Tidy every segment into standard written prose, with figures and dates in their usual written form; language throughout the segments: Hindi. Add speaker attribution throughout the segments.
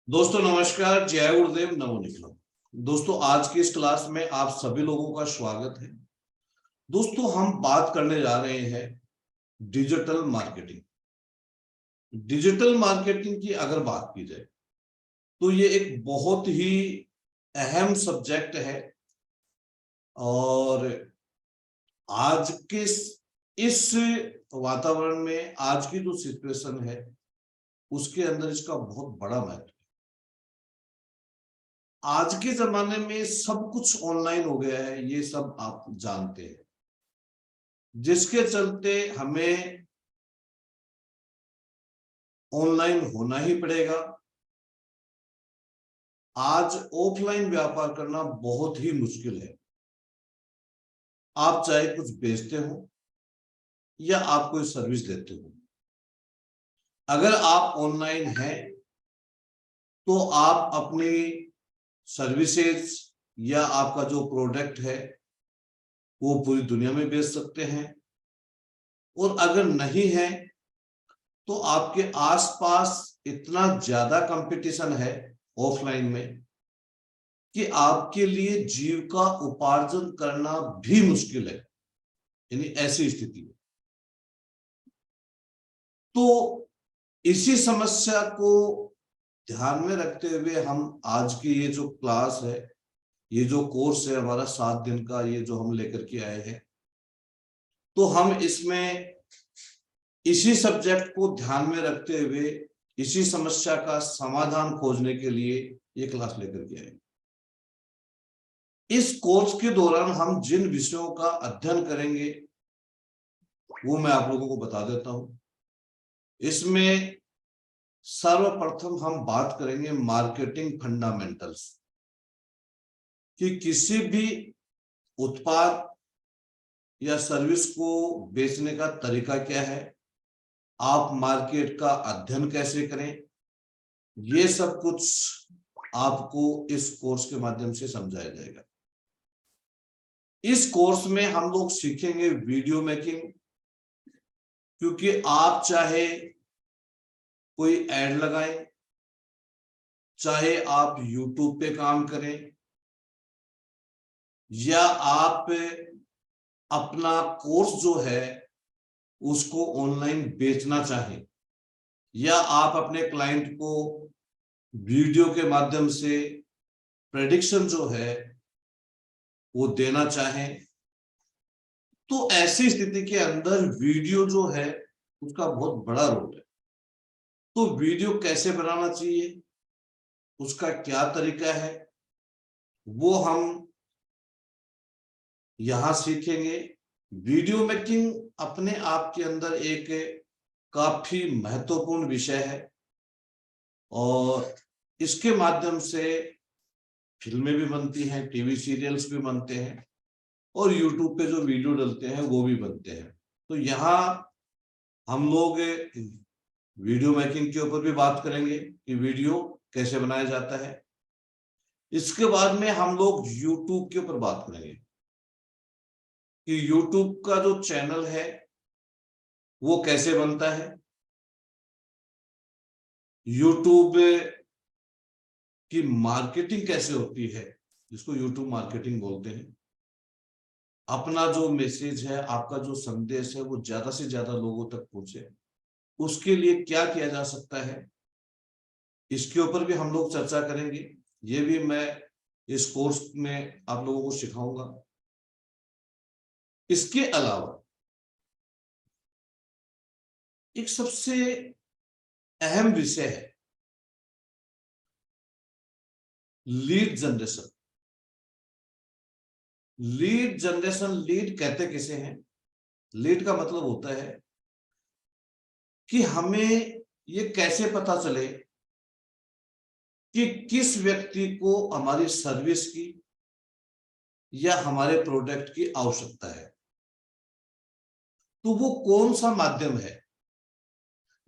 Speaker 1: दोस्तों नमस्कार, जय गुरुदेव, नमो निखिलम। दोस्तों आज की इस क्लास में आप सभी लोगों का स्वागत है। दोस्तों हम बात करने जा रहे हैं डिजिटल मार्केटिंग। डिजिटल मार्केटिंग की अगर बात की जाए तो ये एक बहुत ही अहम सब्जेक्ट है और आज के इस वातावरण में आज की जो सिचुएशन है उसके अंदर इसका बहुत बड़ा महत्व है। आज के जमाने में सब कुछ ऑनलाइन हो गया है, ये सब आप जानते हैं, जिसके चलते हमें ऑनलाइन होना ही पड़ेगा। आज ऑफलाइन व्यापार करना बहुत ही मुश्किल है। आप चाहे कुछ बेचते हो या आप कोई सर्विस देते हो, अगर आप ऑनलाइन हैं तो आप अपनी सर्विसेज या आपका जो प्रोडक्ट है वो पूरी दुनिया में बेच सकते हैं। और अगर नहीं है तो आपके आसपास इतना ज्यादा कंपटीशन है ऑफलाइन में कि आपके लिए जीविका उपार्जन करना भी मुश्किल है, यानी ऐसी स्थिति है। तो इसी समस्या को ध्यान में रखते हुए हम आज की ये जो क्लास है, ये जो कोर्स है हमारा 7 दिन का, ये जो हम लेकर के आए हैं, तो हम इसमें इसी सब्जेक्ट को ध्यान में रखते हुए इसी समस्या का समाधान खोजने के लिए ये क्लास लेकर के आए। इस कोर्स के दौरान हम जिन विषयों का अध्ययन करेंगे वो मैं आप लोगों को बता देता हूं। इसमें सर्वप्रथम हम बात करेंगे मार्केटिंग फंडामेंटल्स, कि किसी भी उत्पाद या सर्विस को बेचने का तरीका क्या है, आप मार्केट का अध्ययन कैसे करें, ये सब कुछ आपको इस कोर्स के माध्यम से समझाया जाएगा। इस कोर्स में हम लोग सीखेंगे वीडियो मेकिंग, क्योंकि आप चाहे कोई एड लगाएं, चाहे आप यूट्यूब पे काम करें, या आप अपना कोर्स जो है उसको ऑनलाइन बेचना चाहें, या आप अपने क्लाइंट को वीडियो के माध्यम से प्रेडिक्शन जो है वो देना चाहें, तो ऐसी स्थिति के अंदर वीडियो जो है उसका बहुत बड़ा रोल है। तो वीडियो कैसे बनाना चाहिए, उसका क्या तरीका है, वो हम यहां सीखेंगे। वीडियो मेकिंग अपने आप के अंदर एक काफी महत्वपूर्ण विषय है और इसके माध्यम से फिल्में भी बनती हैं, टीवी सीरियल्स भी बनते हैं और यूट्यूब पे जो वीडियो डलते हैं वो भी बनते हैं। तो यहाँ हम लोग वीडियो मेकिंग के ऊपर भी बात करेंगे कि वीडियो कैसे बनाया जाता है। इसके बाद में हम लोग यूट्यूब के ऊपर बात करेंगे कि यूट्यूब का जो चैनल है वो कैसे बनता है, यूट्यूब की मार्केटिंग कैसे होती है, जिसको यूट्यूब मार्केटिंग बोलते हैं। अपना जो मैसेज है, आपका जो संदेश है वो ज्यादा से ज्यादा लोगों तक पहुंचे, उसके लिए क्या किया जा सकता है, इसके ऊपर भी हम लोग चर्चा करेंगे। ये भी मैं इस कोर्स में आप लोगों को सिखाऊंगा। इसके अलावा एक सबसे अहम विषय है lead generation. Lead generation, lead कहते किसे हैं? लीड का मतलब होता है कि हमें ये कैसे पता चले कि किस व्यक्ति को हमारी सर्विस की या हमारे प्रोडक्ट की आवश्यकता है। तो वो कौन सा माध्यम है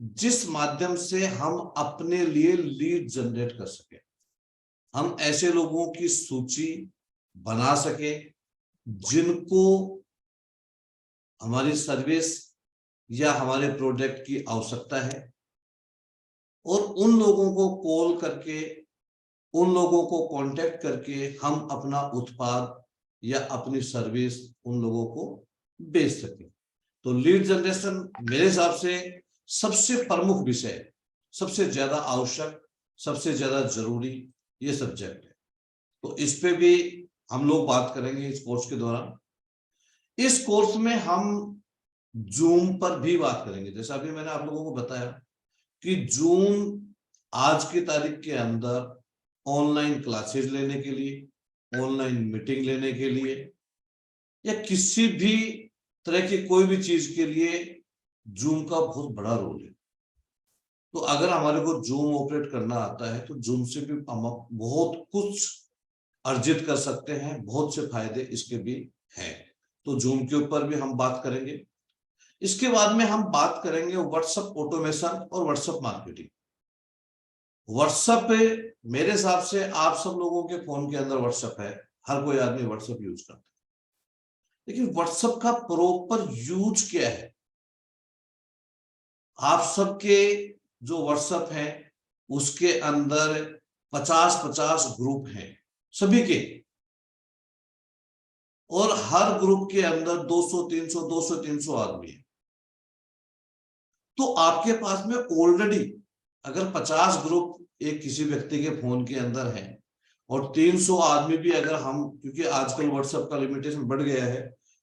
Speaker 1: जिस माध्यम से हम अपने लिए लीड जनरेट कर सके, हम ऐसे लोगों की सूची बना सके जिनको हमारी सर्विस या हमारे प्रोडक्ट की आवश्यकता है। और उन लोगों को कॉल करके, उन लोगों को कांटेक्ट करके हम अपना उत्पाद या अपनी सर्विस उन लोगों को बेच सकें। तो लीड जनरेशन मेरे हिसाब से सबसे प्रमुख विषय, सबसे ज्यादा आवश्यक, सबसे ज्यादा जरूरी ये सब्जेक्ट है। तो इस पे भी हम लोग बात करेंगे इस कोर्स के दौरान। इस कोर्स में हम जूम पर भी बात करेंगे। जैसा अभी मैंने आप लोगों को बताया कि जूम आज की तारीख के अंदर ऑनलाइन क्लासेस लेने के लिए, ऑनलाइन मीटिंग लेने के लिए, या किसी भी तरह की कोई भी चीज के लिए जूम का बहुत बड़ा रोल है। तो अगर हमारे को जूम ऑपरेट करना आता है तो जूम से भी हम बहुत कुछ अर्जित कर सकते हैं, बहुत से फायदे इसके भी हैं। तो जूम के ऊपर भी हम बात करेंगे। इसके बाद में हम बात करेंगे व्हाट्सएप ऑटोमेशन और व्हाट्सएप मार्केटिंग। व्हाट्सएप मेरे हिसाब से आप सब लोगों के फोन के अंदर व्हाट्सएप है, हर कोई आदमी व्हाट्सएप यूज करता है, लेकिन व्हाट्सएप का प्रॉपर यूज क्या है? आप सबके जो व्हाट्सएप है उसके अंदर 50-50 ग्रुप हैं सभी के, और हर ग्रुप के अंदर 200-300 आदमी है। तो आपके पास में ऑलरेडी अगर 50 ग्रुप एक किसी व्यक्ति के फोन के अंदर है और 300 आदमी भी अगर हम, क्योंकि आजकल व्हाट्सएप का लिमिटेशन बढ़ गया है,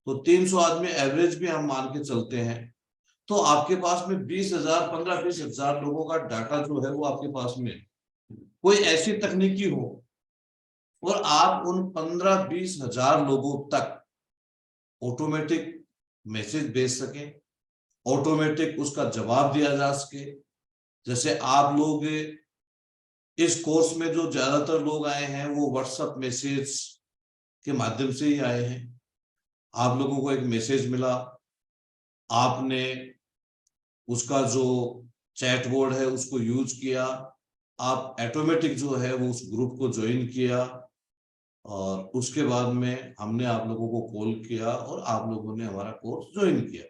Speaker 1: तो 300 आदमी एवरेज भी हम मान के चलते हैं, तो आपके पास में 20,000, 15-20,000 लोगों का डाटा जो है वो आपके पास में कोई ऐसी तकनीकी हो और आप उन 15-20 हजार लोगों तक ऑटोमेटिक मैसेज भेज सकें, ऑटोमेटिक उसका जवाब दिया जा सके। जैसे आप लोग इस कोर्स में जो ज्यादातर लोग आए हैं वो व्हाट्सएप मैसेज के माध्यम से ही आए हैं। आप लोगों को एक मैसेज मिला, आपने उसका जो चैट बोर्ड है उसको यूज किया, आप ऑटोमेटिक जो है वो उस ग्रुप को ज्वाइन किया, और उसके बाद में हमने आप लोगों को कॉल किया और आप लोगों ने हमारा कोर्स ज्वाइन किया।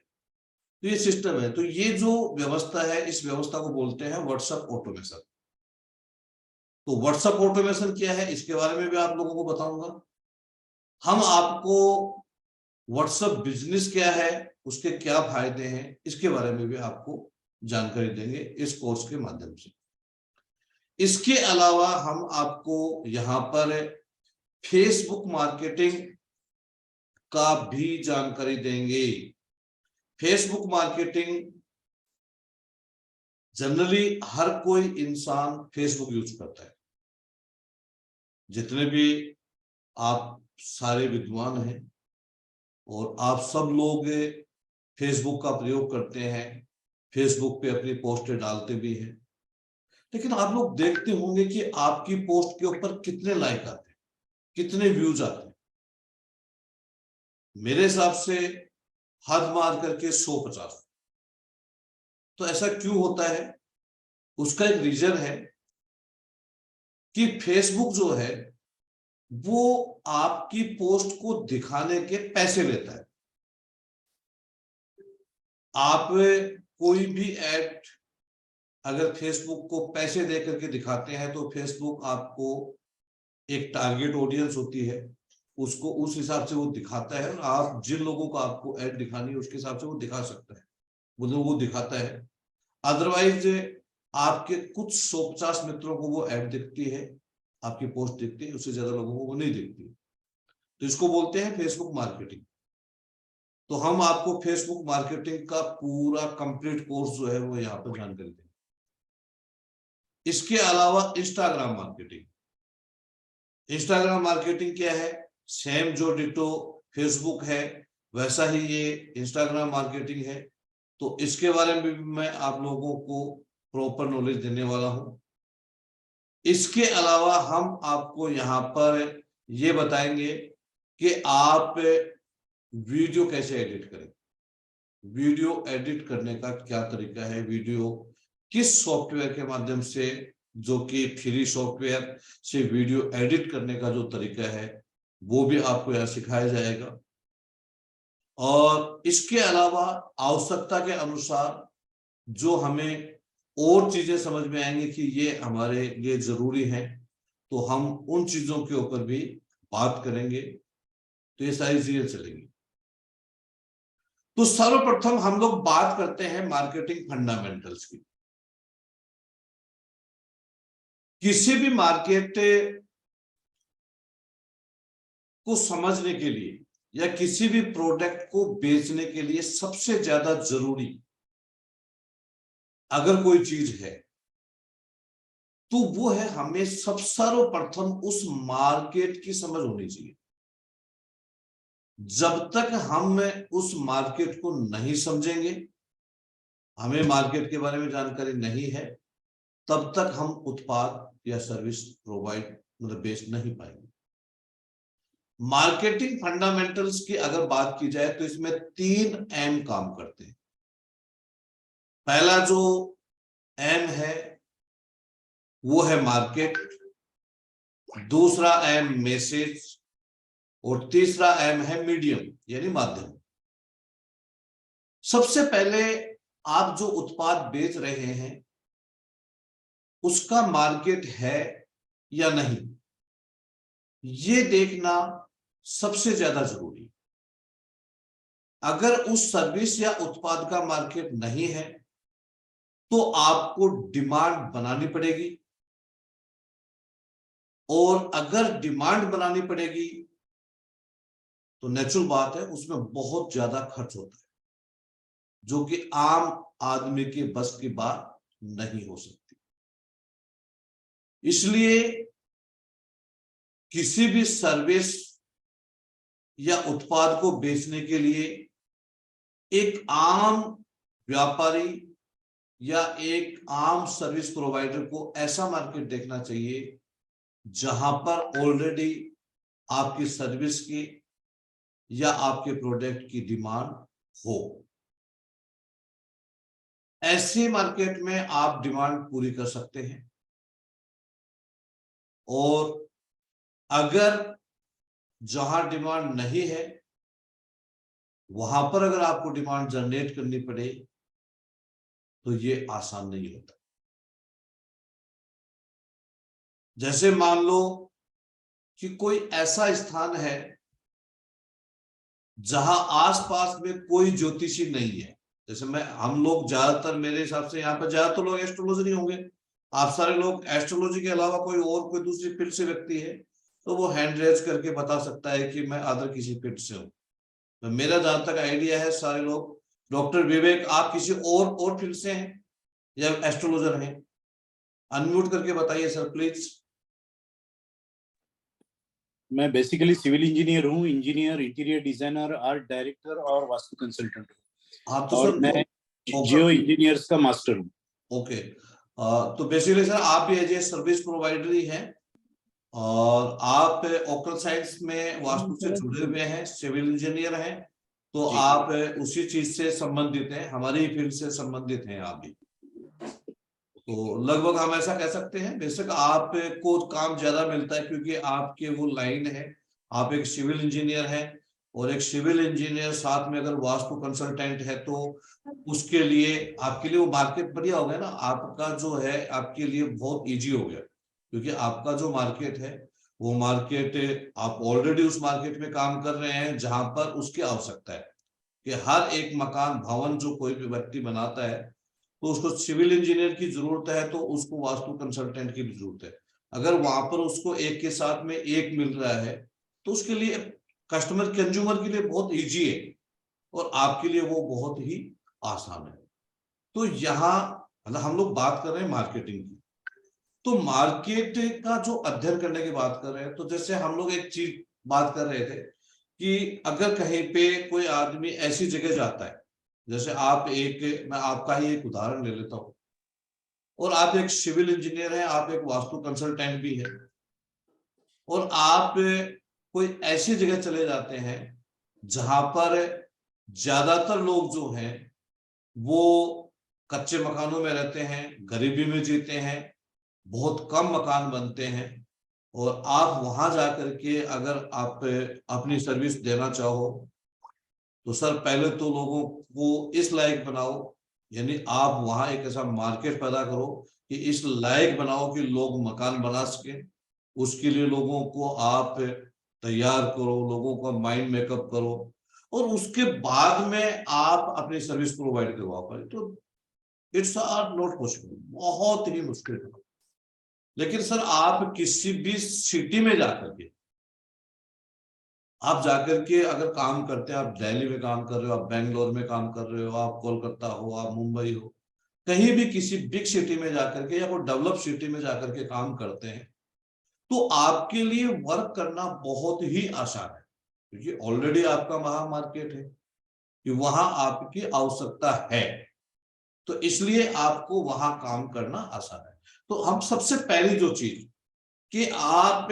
Speaker 1: तो ये सिस्टम है। तो ये जो व्यवस्था है, इस व्यवस्था को बोलते हैं व्हाट्सएप ऑटोमेशन। तो व्हाट्सएप ऑटोमेशन क्या है इसके बारे में भी आप लोगों को बताऊंगा। हम आपको व्हाट्सएप बिजनेस क्या है, उसके क्या फायदे हैं, इसके बारे में भी आपको जानकारी देंगे इस कोर्स के माध्यम से। इसके अलावा हम आपको यहाँ पर फेसबुक मार्केटिंग का भी जानकारी देंगे। फेसबुक मार्केटिंग जनरली हर कोई इंसान फेसबुक यूज करता है। जितने भी आप सारे विद्वान हैं और आप सब लोग फेसबुक का प्रयोग करते हैं, फेसबुक पे अपनी पोस्टें डालते भी हैं, लेकिन आप लोग देखते होंगे कि आपकी पोस्ट के ऊपर कितने लाइक आते हैं, कितने व्यूज आते हैं। मेरे हिसाब से हद मार करके 150। तो ऐसा क्यों होता है? उसका एक रीजन है कि फेसबुक जो है वो आपकी पोस्ट को दिखाने के पैसे लेता है। आप कोई भी ऐड अगर फेसबुक को पैसे दे करके दिखाते हैं तो फेसबुक आपको एक टारगेट ऑडियंस होती है, उसको उस हिसाब से वो दिखाता है, और आप जिन लोगों को आपको ऐड दिखानी है उसके हिसाब से वो दिखा सकता है, वो दिखाता है। अदरवाइज आपके कुछ 150 मित्रों को वो ऐड दिखती है, आपकी पोस्ट दिखती है, उससे ज्यादा लोगों को वो नहीं दिखती। तो इसको बोलते हैं फेसबुक मार्केटिंग। तो हम आपको फेसबुक मार्केटिंग का पूरा कंप्लीट कोर्स जो है वो यहाँ पर जानकारी देंगे। इसके अलावा इंस्टाग्राम मार्केटिंग। इंस्टाग्राम मार्केटिंग क्या है? सेम जो डिटो फेसबुक है वैसा ही ये इंस्टाग्राम मार्केटिंग है। तो इसके बारे में भी मैं आप लोगों को प्रॉपर नॉलेज देने वाला हूं। इसके अलावा हम आपको यहाँ पर ये बताएंगे कि आप वीडियो कैसे एडिट करें, वीडियो एडिट करने का क्या तरीका है, वीडियो किस सॉफ्टवेयर के माध्यम से, जो कि फ्री सॉफ्टवेयर से वीडियो एडिट करने का जो तरीका है वो भी आपको यहाँ सिखाया जाएगा। और इसके अलावा आवश्यकता के अनुसार जो हमें और चीजें समझ में आएंगी कि ये हमारे लिए जरूरी है, तो हम उन चीजों के ऊपर भी बात करेंगे, तो ये सारी चीजें चलेंगी। तो सर्वप्रथम हम लोग बात करते हैं मार्केटिंग फंडामेंटल्स की। किसी भी मार्केट को समझने के लिए या किसी भी प्रोडक्ट को बेचने के लिए सबसे ज्यादा जरूरी अगर कोई चीज है तो वो है हमें सब सर्वप्रथम उस मार्केट की समझ होनी चाहिए। जब तक हम उस मार्केट को नहीं समझेंगे, हमें मार्केट के बारे में जानकारी नहीं है, तब तक हम उत्पाद या सर्विस प्रोवाइड मतलब बेच नहीं पाएंगे। मार्केटिंग फंडामेंटल्स की अगर बात की जाए तो इसमें 3 एम काम करते हैं। पहला जो एम है वो है मार्केट, दूसरा एम मैसेज, और तीसरा एम है मीडियम यानी माध्यम। सबसे पहले आप जो उत्पाद बेच रहे हैं उसका मार्केट है या नहीं, ये देखना सबसे ज्यादा जरूरी है। अगर उस सर्विस या उत्पाद का मार्केट नहीं है तो आपको डिमांड बनानी पड़ेगी, और अगर डिमांड बनानी पड़ेगी तो नेचुरल बात है उसमें बहुत ज्यादा खर्च होता है, जो कि आम आदमी के बस की बात नहीं हो सकती। इसलिए किसी भी सर्विस या उत्पाद को बेचने के लिए एक आम व्यापारी या एक आम सर्विस प्रोवाइडर को ऐसा मार्केट देखना चाहिए जहां पर ऑलरेडी आपकी सर्विस की या आपके प्रोडक्ट की डिमांड हो। ऐसे मार्केट में आप डिमांड पूरी कर सकते हैं, और अगर जहां डिमांड नहीं है वहां पर अगर आपको डिमांड जनरेट करनी पड़े तो ये आसान नहीं होता। जैसे मान लो कि कोई ऐसा स्थान है जहां आसपास में कोई ज्योतिषी नहीं है। जैसे हम लोग ज्यादातर, मेरे हिसाब से यहाँ पर ज्यादातर लोग एस्ट्रोलॉजर नहीं होंगे, आप सारे लोग एस्ट्रोलॉजी के अलावा कोई दूसरी फील्ड से व्यक्ति है तो वो हैंड रेज करके बता सकता है कि मैं अदर किसी फील्ड से हूँ। तो मेरा जहां तक आइडिया है सारे लोग, डॉक्टर विवेक आप किसी और फील्ड से हैं या एस्ट्रोलॉजर हैं? अनम्यूट करके बताइए सर प्लीज।
Speaker 2: मैं बेसिकली सिविल इंजीनियर हूँ, engineer, interior designer, art director और वास्तु कंसल्टेंट हूँ।
Speaker 1: हाँ, तो
Speaker 2: और
Speaker 1: सर
Speaker 2: मैं जियो इंजीनियर्स का मास्टर हूँ।
Speaker 1: ओके, तो बेसिकली सर आप भी एज ए सर्विस प्रोवाइडर ही हैं, और आप ओकल साइंस में वास्तु से जुड़े हुए हैं, सिविल इंजीनियर हैं, तो आप उसी चीज से संबंधित हैं, हमारी फील्ड से संबंधित हैं आप भी। तो लगभग हम ऐसा कह सकते हैं, बेशक आपको काम ज्यादा मिलता है क्योंकि आपके वो लाइन है, आप एक सिविल इंजीनियर हैं, और एक सिविल इंजीनियर साथ में अगर वास्तु कंसल्टेंट है तो उसके लिए आपके लिए वो मार्केट बढ़िया हो गया ना, आपका जो है आपके लिए बहुत इजी हो गया, क्योंकि आपका जो मार्केट है वो मार्केट आप ऑलरेडी उस मार्केट में काम कर रहे हैं जहां पर उसकी आवश्यकता है कि हर एक मकान भवन जो कोई भी व्यक्ति बनाता है तो उसको सिविल इंजीनियर की जरूरत है, तो उसको वास्तु कंसल्टेंट की भी जरूरत है। अगर वहां पर उसको एक के साथ में एक मिल रहा है तो उसके लिए, कस्टमर कंज्यूमर के लिए बहुत इजी है, और आपके लिए वो बहुत ही आसान है। तो यहाँ मतलब हम लोग बात कर रहे हैं मार्केटिंग की, तो मार्केट का जो अध्ययन करने की बात कर रहे हैं, तो जैसे हम लोग एक चीज बात कर रहे थे कि अगर कहीं पे कोई आदमी ऐसी जगह जाता है, जैसे मैं आपका ही एक उदाहरण ले लेता हूं, और आप एक सिविल इंजीनियर हैं, आप एक वास्तु कंसल्टेंट भी हैं, और आप कोई ऐसी जगह चले जाते हैं जहां पर ज्यादातर लोग जो हैं वो कच्चे मकानों में रहते हैं, गरीबी में जीते हैं, बहुत कम मकान बनते हैं, और आप वहां जाकर के अगर आप अपनी सर्विस देना चाहो तो सर पहले तो लोगों को इस लायक बनाओ यानी आप वहां एक ऐसा मार्केट पैदा करो कि इस लायक बनाओ कि लोग मकान बना सके। उसके लिए लोगों को आप तैयार करो, लोगों का माइंड मेकअप करो, और उसके बाद में आप अपनी सर्विस प्रोवाइड करवा पाए, तो इट्स आर नॉट पॉसिबल, बहुत ही मुश्किल है। लेकिन सर आप किसी भी सिटी में जाकर के, आप जाकर के अगर काम करते हैं, आप दिल्ली में काम कर रहे हो, आप बेंगलोर में काम कर रहे हो, आप कोलकाता हो, आप मुंबई हो, कहीं भी किसी बिग सिटी में जाकर के या कोई डेवलप सिटी में जाकर के काम करते हैं, तो आपके लिए वर्क करना बहुत ही आसान है, क्योंकि ऑलरेडी आपका वहां मार्केट है कि वहां आपकी आवश्यकता है, तो इसलिए आपको वहां काम करना आसान है। तो हम सबसे पहली जो चीज कि आप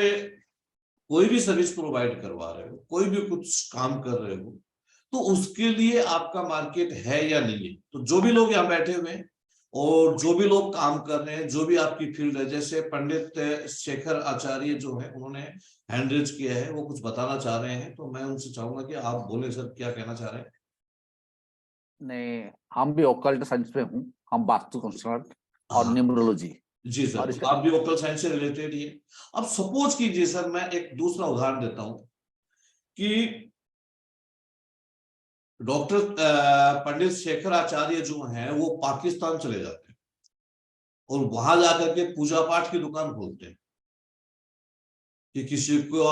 Speaker 1: कोई भी सर्विस प्रोवाइड करवा रहे हो, कोई भी कुछ काम कर रहे हो, तो उसके लिए आपका मार्केट है या नहीं है। तो जो भी लोग यहाँ बैठे हुए हैं और जो भी लोग काम कर रहे हैं, जो भी आपकी फील्ड है, जैसे पंडित शेखर आचार्य जो है, उन्होंने हैंड रेज किया है, वो कुछ बताना चाह रहे हैं, तो मैं उनसे चाहूंगा कि आप बोले सर, क्या कहना चाह रहे हैं।
Speaker 3: नहीं, हम भी ओकल्ट साइंस में हूँ, हम वास्तु कंसल्ट और
Speaker 1: हाँ
Speaker 3: न्यूमरोलॉजी।
Speaker 1: जी सर,
Speaker 3: और
Speaker 1: तो आप भी वोकल साइंस से रिलेटेड ही है। अब सपोज कीजिए सर, मैं एक दूसरा उदाहरण देता हूं कि डॉक्टर पंडित शेखर आचार्य जो हैं, वो पाकिस्तान चले जाते हैं और वहां जाकर के पूजा पाठ की दुकान खोलते हैं कि किसी को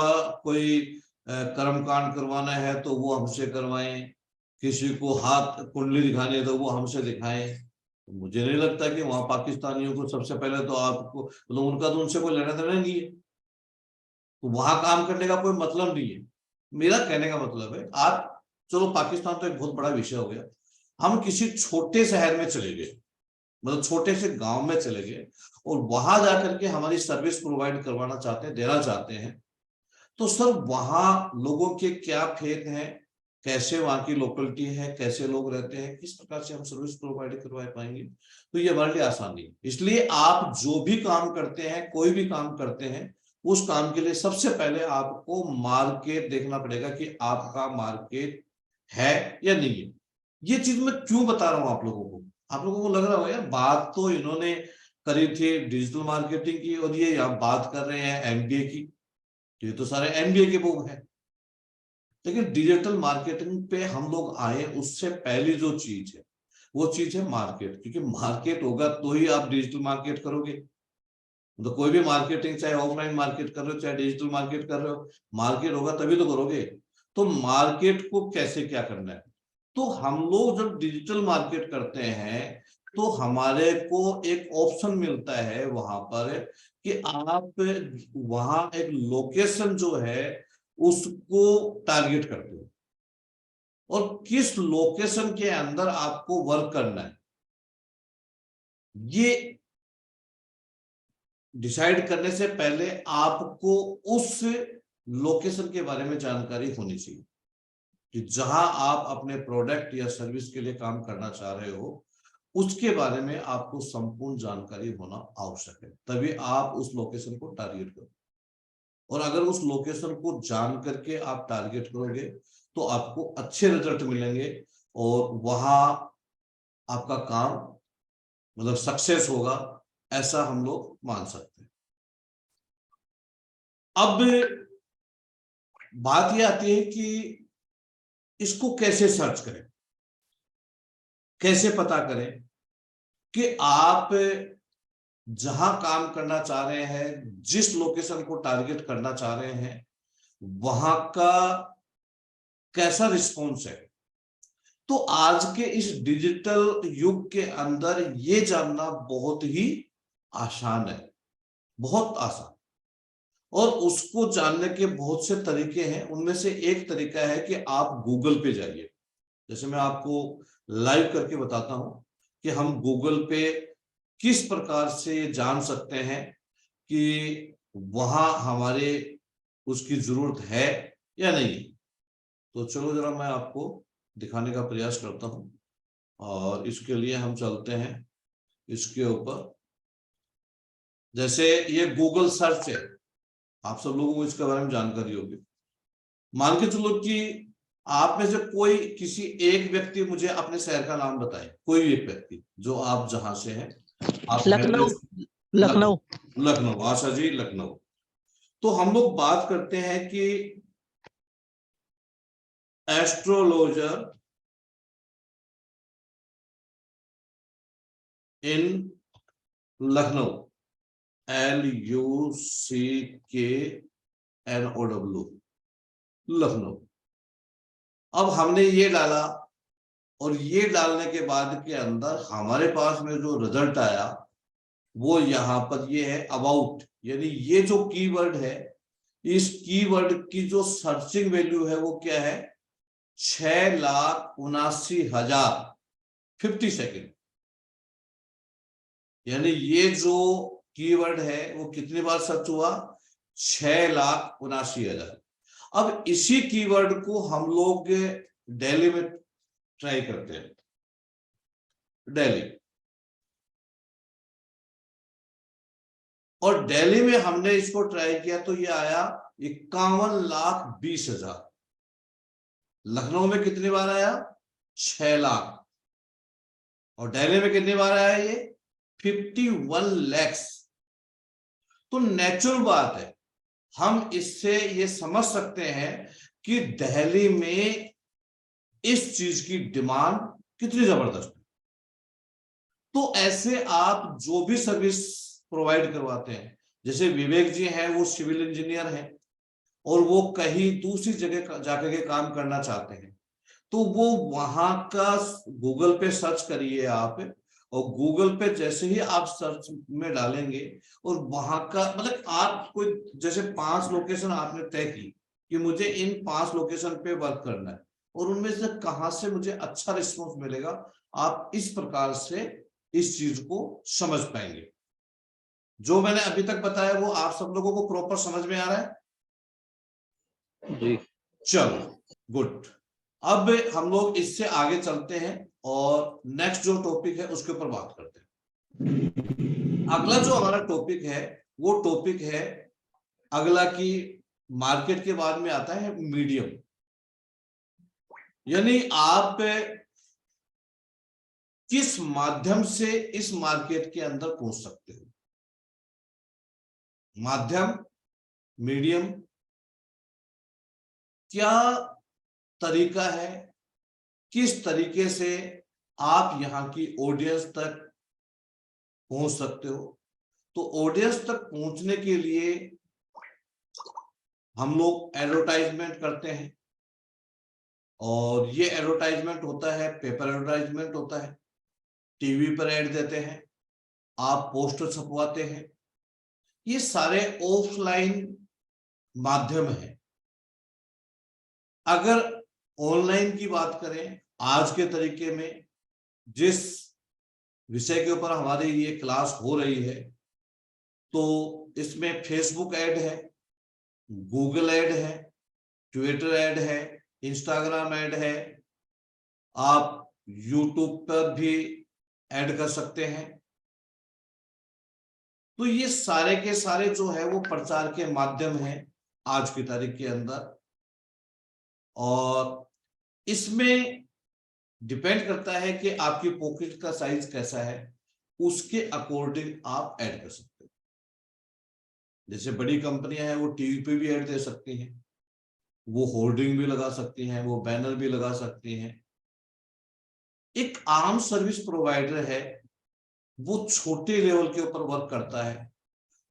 Speaker 1: कोई कर्मकांड करवाना है तो वो हमसे करवाएं, किसी को हाथ कुंडली दिखानी है तो वो हमसे दिखाएं। तो मुझे नहीं लगता कि वहां पाकिस्तानियों को सबसे पहले तो आपको, तो उनका तो उनसे कोई लेना देना नहीं है, तो वहां काम करने का कोई मतलब नहीं है। मेरा कहने का मतलब है, आप चलो पाकिस्तान तो एक बहुत बड़ा विषय हो गया, हम किसी छोटे शहर में चले गए, मतलब छोटे से गांव में चले गए और वहां जाकर के हमारी सर्विस प्रोवाइड करवाना चाहते हैं, देना चाहते हैं, तो सर वहां लोगों के क्या फेथ हैं, कैसे वहां की लोकेलिटी है, कैसे लोग रहते हैं, किस प्रकार से हम सर्विस प्रोवाइड करवा पाएंगे, तो ये हमारे लिए आसान नहीं है। इसलिए आप जो भी काम करते हैं, कोई भी काम करते हैं, उस काम के लिए सबसे पहले आपको मार्केट देखना पड़ेगा कि आपका मार्केट है या नहीं है। ये चीज मैं क्यों बता रहा हूं आप लोगों को, आप लोगों को लग रहा होगा यार बात तो इन्होंने करी थी डिजिटल मार्केटिंग की और ये यहाँ बात कर रहे हैं एमबीए की, ये तो सारे एमबीए के बुक हैं। लेकिन डिजिटल मार्केटिंग पे हम लोग आए उससे पहली जो चीज है, वो चीज है मार्केट, क्योंकि मार्केट होगा तो ही आप डिजिटल मार्केट करोगे। तो कोई भी मार्केटिंग, चाहे ऑफलाइन मार्केट कर रहे हो चाहे डिजिटल मार्केट कर रहे हो, मार्केट होगा तभी तो करोगे। तो मार्केट को कैसे क्या करना है, तो हम लोग जब डिजिटल मार्केट करते हैं तो हमारे को एक ऑप्शन मिलता है वहां पर कि आप वहां एक लोकेशन जो है उसको टारगेट करते हो और किस लोकेशन के अंदर आपको वर्क करना है, ये डिसाइड करने से पहले आपको उस लोकेशन के बारे में जानकारी होनी चाहिए कि जहां आप अपने प्रोडक्ट या सर्विस के लिए काम करना चाह रहे हो, उसके बारे में आपको संपूर्ण जानकारी होना आवश्यक है, तभी आप उस लोकेशन को टारगेट करो। और अगर उस लोकेशन को जान करके आप टारगेट करोगे तो आपको अच्छे रिजल्ट मिलेंगे और वहां आपका काम मतलब सक्सेस होगा, ऐसा हम लोग मान सकते हैं। अब बात यह आती है कि इसको कैसे सर्च करें, कैसे पता करें कि आप जहां काम करना चाह रहे हैं, जिस लोकेशन को टारगेट करना चाह रहे हैं, वहां का कैसा रिस्पॉन्स है। तो आज के इस डिजिटल युग के अंदर ये जानना बहुत ही आसान है, बहुत आसान, और उसको जानने के बहुत से तरीके हैं। उनमें से एक तरीका है कि आप गूगल पे जाइए। जैसे मैं आपको लाइव करके बताता हूं कि हम गूगल पे किस प्रकार से जान सकते हैं कि वहां हमारे उसकी जरूरत है या नहीं। तो चलो जरा मैं आपको दिखाने का प्रयास करता हूं और इसके लिए हम चलते हैं इसके ऊपर। जैसे ये गूगल सर्च है, आप सब लोगों को इसके बारे में जानकारी होगी। मान के चलो कि आप में से कोई किसी एक व्यक्ति मुझे अपने शहर का नाम बताए, कोई एक व्यक्ति जो आप जहां से हैं। आप
Speaker 4: लखनऊ। लखनऊ।
Speaker 1: लखनऊ, आशा जी लखनऊ। तो हम लोग बात करते हैं कि एस्ट्रोलॉजर इन लखनऊ, LUCKNOW, लखनऊ। अब हमने ये डाला और ये डालने के बाद के अंदर हमारे पास में जो रिजल्ट आया वो यहां पर ये है अबाउट, यानी ये जो कीवर्ड है, इस कीवर्ड की जो सर्चिंग वैल्यू है वो क्या है, 6,79,000 50 सेकेंड। यानी ये जो कीवर्ड है वो कितनी बार सर्च हुआ, 6,79,000। अब इसी कीवर्ड को हम लोग दिल्ली में ट्राई करते हैं, दिल्ली। और दिल्ली में हमने इसको ट्राई किया तो ये आया 51,20,000। लखनऊ में कितनी बार आया, 6 लाख। और दिल्ली में कितनी बार आया ये, 51 lakhs। तो नेचुरल बात है, हम इससे ये समझ सकते हैं कि दिल्ली में इस चीज की डिमांड कितनी जबरदस्त है। तो ऐसे आप जो भी सर्विस प्रोवाइड करवाते हैं, जैसे विवेक जी हैं वो सिविल इंजीनियर हैं और वो कहीं दूसरी जगह जाकर के काम करना चाहते हैं, तो वो वहां का गूगल पे सर्च करिए आप, और गूगल पे जैसे ही आप सर्च में डालेंगे और वहां का मतलब आप कोई जैसे 5 लोकेशन आपने तय की कि मुझे इन 5 लोकेशन पे वर्क करना है और उनमें से कहां से मुझे अच्छा रिस्पॉन्स मिलेगा, आप इस प्रकार से इस चीज को समझ पाएंगे। जो मैंने अभी तक बताया वो आप सब लोगों को प्रॉपर समझ में आ रहा है
Speaker 2: जी?
Speaker 1: चलो गुड। अब हम लोग इससे आगे चलते हैं और नेक्स्ट जो टॉपिक है उसके ऊपर बात करते हैं। अगला जो हमारा टॉपिक है वो टॉपिक है अगला की मार्केट के बाद में आता है मीडियम, यानी आप किस माध्यम से इस मार्केट के अंदर पहुंच सकते हो। माध्यम, मीडियम, क्या तरीका है, किस तरीके से आप यहां की ऑडियंस तक पहुंच सकते हो। तो ऑडियंस तक पहुंचने के लिए हम लोग एडवर्टाइजमेंट करते हैं और ये एडवर्टाइजमेंट होता है, पेपर एडवर्टाइजमेंट होता है, टीवी पर ऐड देते हैं, आप पोस्टर छपवाते हैं, ये सारे ऑफलाइन माध्यम है। अगर ऑनलाइन की बात करें आज के तरीके में, जिस विषय के ऊपर हमारी ये क्लास हो रही है, तो इसमें फेसबुक ऐड है, गूगल ऐड है, ट्विटर ऐड है, इंस्टाग्राम ऐड है, आप यूट्यूब पर भी ऐड कर सकते हैं। तो ये सारे के सारे जो है वो प्रचार के माध्यम हैं आज की तारीख के अंदर, और इसमें डिपेंड करता है कि आपकी पॉकेट का साइज कैसा है, उसके अकॉर्डिंग आप ऐड कर सकते हो। जैसे बड़ी कंपनियां हैं वो टीवी पे भी ऐड दे सकती हैं, वो होर्डिंग भी लगा सकती हैं, वो बैनर भी लगा सकती हैं। एक आम सर्विस प्रोवाइडर है वो छोटे लेवल के ऊपर वर्क करता है,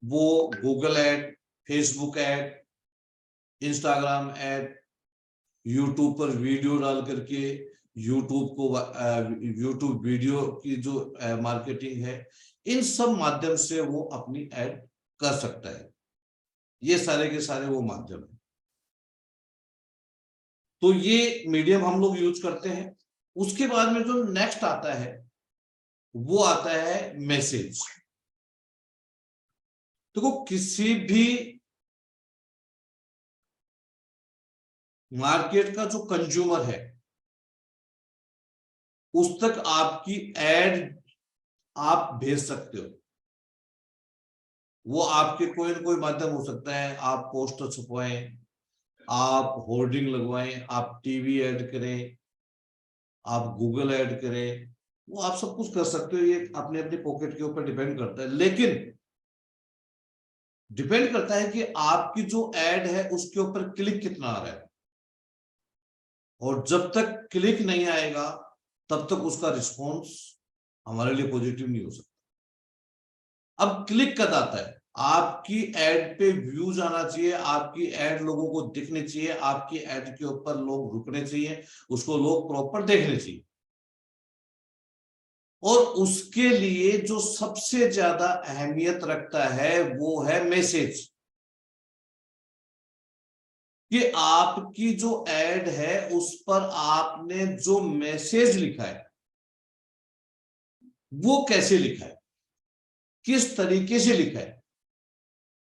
Speaker 1: वो Google add, Facebook ad, Instagram add, YouTube पर वीडियो डाल करके यूट्यूब वीडियो की जो मार्केटिंग है, इन सब माध्यम से वो अपनी ऐड कर सकता है। ये सारे के सारे वो माध्यम है। तो ये मीडियम हम लोग यूज करते हैं। उसके बाद में जो नेक्स्ट आता है वो आता है मैसेज। देखो किसी भी मार्केट का जो कंज्यूमर है उस तक आपकी एड आप भेज सकते हो। वो आपके कोई ना कोई माध्यम हो सकता है, आप पोस्टर छपवाएं, आप होर्डिंग लगवाएं, आप टीवी ऐड करें, आप गूगल ऐड करें, वो आप सब कुछ कर सकते हो। ये अपने अपने पॉकेट के ऊपर डिपेंड करता है, लेकिन डिपेंड करता है कि आपकी जो ऐड है उसके ऊपर क्लिक कितना आ रहा है। और जब तक क्लिक नहीं आएगा तब तक उसका रिस्पॉन्स हमारे लिए पॉजिटिव नहीं हो सकता। अब क्लिक कब आता है? आपकी ऐड पे व्यूज आना चाहिए, आपकी ऐड लोगों को दिखनी चाहिए, आपकी ऐड के ऊपर लोग रुकने चाहिए, उसको लोग प्रॉपर देखने चाहिए। और उसके लिए जो सबसे ज्यादा अहमियत रखता है वो है मैसेज, कि आपकी जो ऐड है उस पर आपने जो मैसेज लिखा है वो कैसे लिखा है, किस तरीके से लिखा है,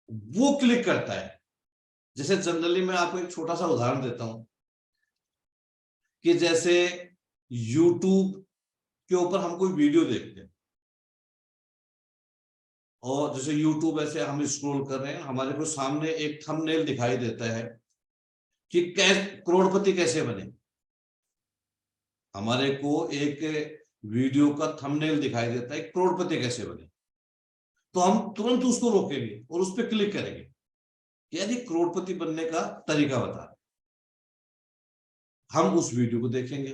Speaker 1: वो क्लिक करता है। जैसे जनरली मैं आपको एक छोटा सा उदाहरण देता हूं कि जैसे YouTube के ऊपर हम कोई वीडियो देखते हैं, और जैसे YouTube ऐसे हम स्क्रॉल कर रहे हैं, हमारे को सामने एक थंबनेल दिखाई देता है कि करोड़पति कैसे बने। हमारे को एक वीडियो का थंबनेल दिखाई देता है करोड़पति कैसे बने, तो हम तुरंत उसको रोकेंगे और उस पर क्लिक करेंगे, यानी करोड़पति बनने का तरीका बता रहे। हम उस वीडियो को देखेंगे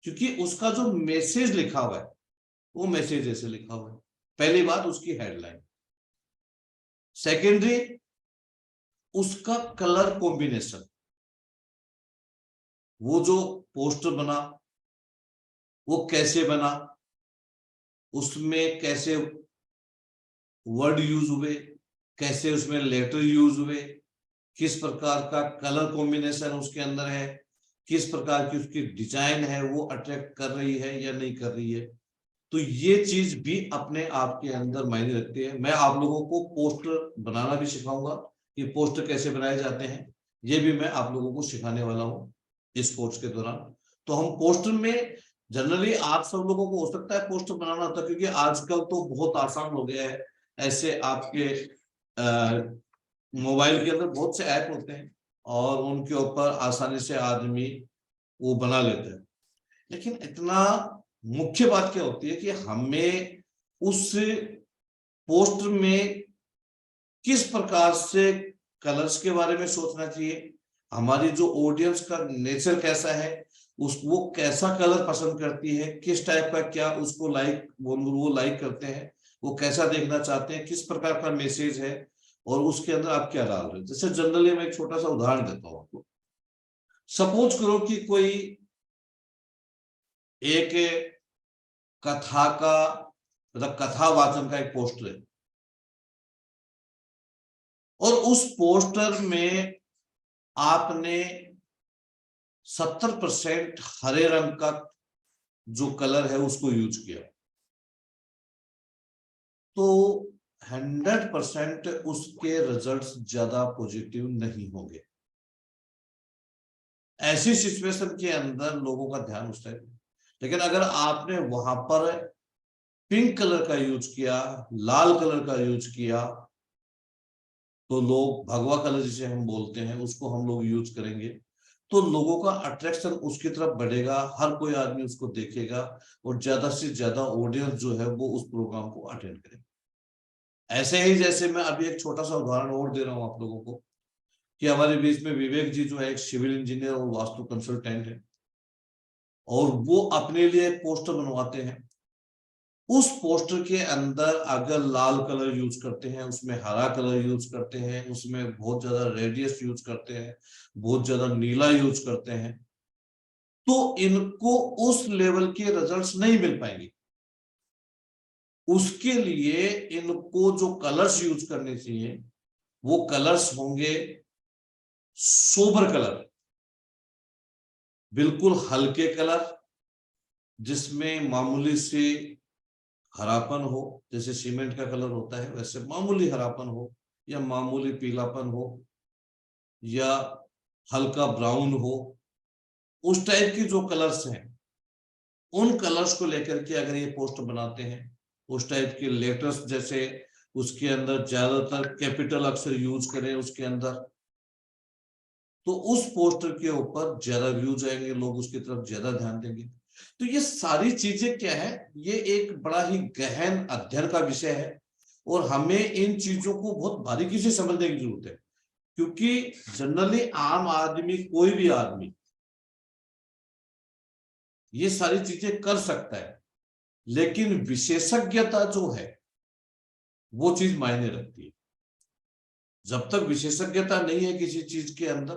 Speaker 1: क्योंकि उसका जो मैसेज लिखा हुआ है वो मैसेज ऐसे लिखा हुआ है। पहली बात उसकी हेडलाइन, सेकेंडरी उसका कलर कॉम्बिनेशन, वो जो पोस्टर बना वो कैसे बना, उसमें कैसे वर्ड यूज हुए, कैसे उसमें लेटर यूज हुए, किस प्रकार का कलर कॉम्बिनेशन उसके अंदर है, किस प्रकार की उसकी डिजाइन है, वो अट्रैक्ट कर रही है या नहीं कर रही है। तो ये चीज भी अपने आप के अंदर मायने रखती है। मैं आप लोगों को पोस्टर बनाना भी सिखाऊंगा कि पोस्टर कैसे बनाए जाते हैं, ये भी मैं आप लोगों को सिखाने वाला हूँ इस कोर्स के दौरान। तो हम पोस्टर में जनरली आप सब लोगों को हो सकता है पोस्टर बनाना होता है, क्योंकि आजकल तो बहुत आसान हो गया है। ऐसे आपके मोबाइल के अंदर बहुत से ऐप होते हैं और उनके ऊपर आसानी से आदमी वो बना लेते हैं। लेकिन इतना मुख्य बात क्या होती है कि हमें उस पोस्ट में किस प्रकार से कलर्स के बारे में सोचना चाहिए, हमारी जो ऑडियंस का नेचर कैसा है, उस वो कैसा कलर पसंद करती है, किस टाइप का क्या उसको वो लाइक करते हैं, वो कैसा देखना चाहते हैं, किस प्रकार का मैसेज है, और उसके अंदर आप क्या डाल रहे हैं। जैसे जनरली मैं एक छोटा सा उदाहरण देता हूं आपको। सपोज करो कि कोई एक कथा का मतलब कथा वाचन का एक पोस्टर है, और उस पोस्टर में आपने 70% हरे रंग का जो कलर है उसको यूज किया, तो 100% उसके रिजल्ट्स ज्यादा पॉजिटिव नहीं होंगे। ऐसी सिचुएशन के अंदर लोगों का ध्यान उस टाइप। लेकिन अगर आपने वहां पर पिंक कलर का यूज किया, लाल कलर का यूज किया, तो लोग भगवा कलर जिसे हम बोलते हैं उसको हम लोग यूज करेंगे, तो लोगों का अट्रैक्शन उसकी तरफ बढ़ेगा, हर कोई आदमी उसको देखेगा और ज्यादा से ज्यादा ऑडियंस जो है वो उस प्रोग्राम को अटेंड करेगा। ऐसे ही जैसे मैं अभी एक छोटा सा उदाहरण और दे रहा हूं आप लोगों को कि हमारे बीच में विवेक जी जो है एक सिविल इंजीनियर और वास्तु कंसल्टेंट है, और वो अपने लिए एक पोस्टर बनवाते हैं। उस पोस्टर के अंदर अगर लाल कलर यूज करते हैं, उसमें हरा कलर यूज करते हैं, उसमें बहुत ज्यादा रेडियस यूज करते हैं, बहुत ज्यादा नीला यूज करते हैं, तो इनको उस लेवल के रिजल्ट्स नहीं मिल पाएंगे। उसके लिए इनको जो कलर्स यूज करने चाहिए वो कलर्स होंगे सोबर कलर, बिल्कुल हल्के कलर, जिसमें मामूली से हरापन हो, जैसे सीमेंट का कलर होता है वैसे मामूली हरापन हो, या मामूली पीलापन हो, या हल्का ब्राउन हो। उस टाइप की जो कलर्स हैं उन कलर्स को लेकर के अगर ये पोस्टर बनाते हैं, उस टाइप के लेटर्स, जैसे उसके अंदर ज्यादातर कैपिटल अक्षर यूज करें उसके अंदर, तो उस पोस्टर के ऊपर ज्यादा व्यूज आएंगे, लोग उसकी तरफ ज्यादा ध्यान देंगे। तो ये सारी चीजें क्या है, ये एक बड़ा ही गहन अध्ययन का विषय है और हमें इन चीजों को बहुत बारीकी से समझने की जरूरत है, क्योंकि जनरली आम आदमी, कोई भी आदमी ये सारी चीजें कर सकता है, लेकिन विशेषज्ञता जो है वो चीज मायने रखती है। जब तक विशेषज्ञता नहीं है किसी चीज के अंदर,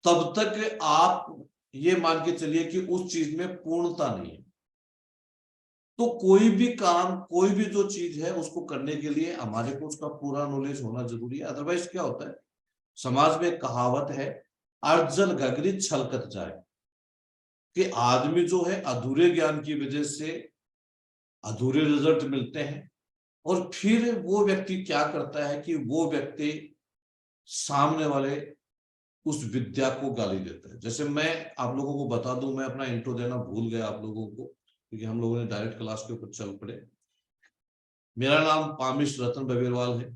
Speaker 1: तब तक आप ये मान के चलिए कि उस चीज में पूर्णता नहीं है। तो कोई भी काम, कोई भी जो चीज है उसको करने के लिए हमारे को उसका पूरा नॉलेज होना जरूरी है। अदरवाइज क्या होता है, समाज में एक कहावत है, अर्जल गगरी छलकत जाए, कि आदमी जो है अधूरे ज्ञान की वजह से अधूरे रिजल्ट मिलते हैं, और फिर वो व्यक्ति क्या करता है कि वो व्यक्ति सामने वाले उस विद्या को गाली देता है। जैसे मैं आप लोगों को बता दूं, मैं अपना इंट्रो देना भूल गया आप लोगों को, क्योंकि हम लोगों ने डायरेक्ट क्लास के ऊपर चल पड़े। मेरा नाम पामिश रतन बबीरवाल है।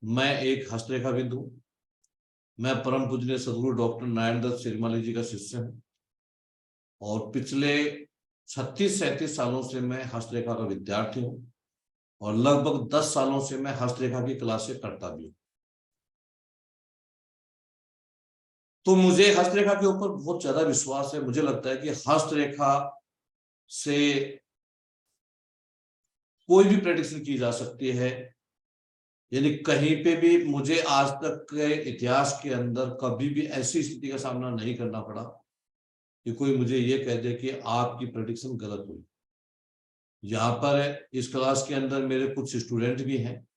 Speaker 1: मैं एक हस्तरेखाविद हूं। मैं परम पूजनीय सदगुरु डॉक्टर नारायण दत्त सिरमाली जी का शिष्य हूं, और पिछले 36-37 सालों से मैं हस्तरेखा का विद्यार्थी हूं, और लगभग 10 सालों से मैं हस्तरेखा की क्लासें करता भी हूं। तो मुझे हस्तरेखा के ऊपर बहुत ज्यादा विश्वास है। मुझे लगता है कि हस्तरेखा से कोई भी प्रेडिक्शन की जा सकती है। यानी कहीं पे भी मुझे आज तक के इतिहास के अंदर कभी भी ऐसी स्थिति का सामना नहीं करना पड़ा कि कोई मुझे ये कह दे कि आपकी प्रेडिक्शन गलत हुई। यहाँ पर इस क्लास के अंदर मेरे कुछ स्टूडेंट भी हैं,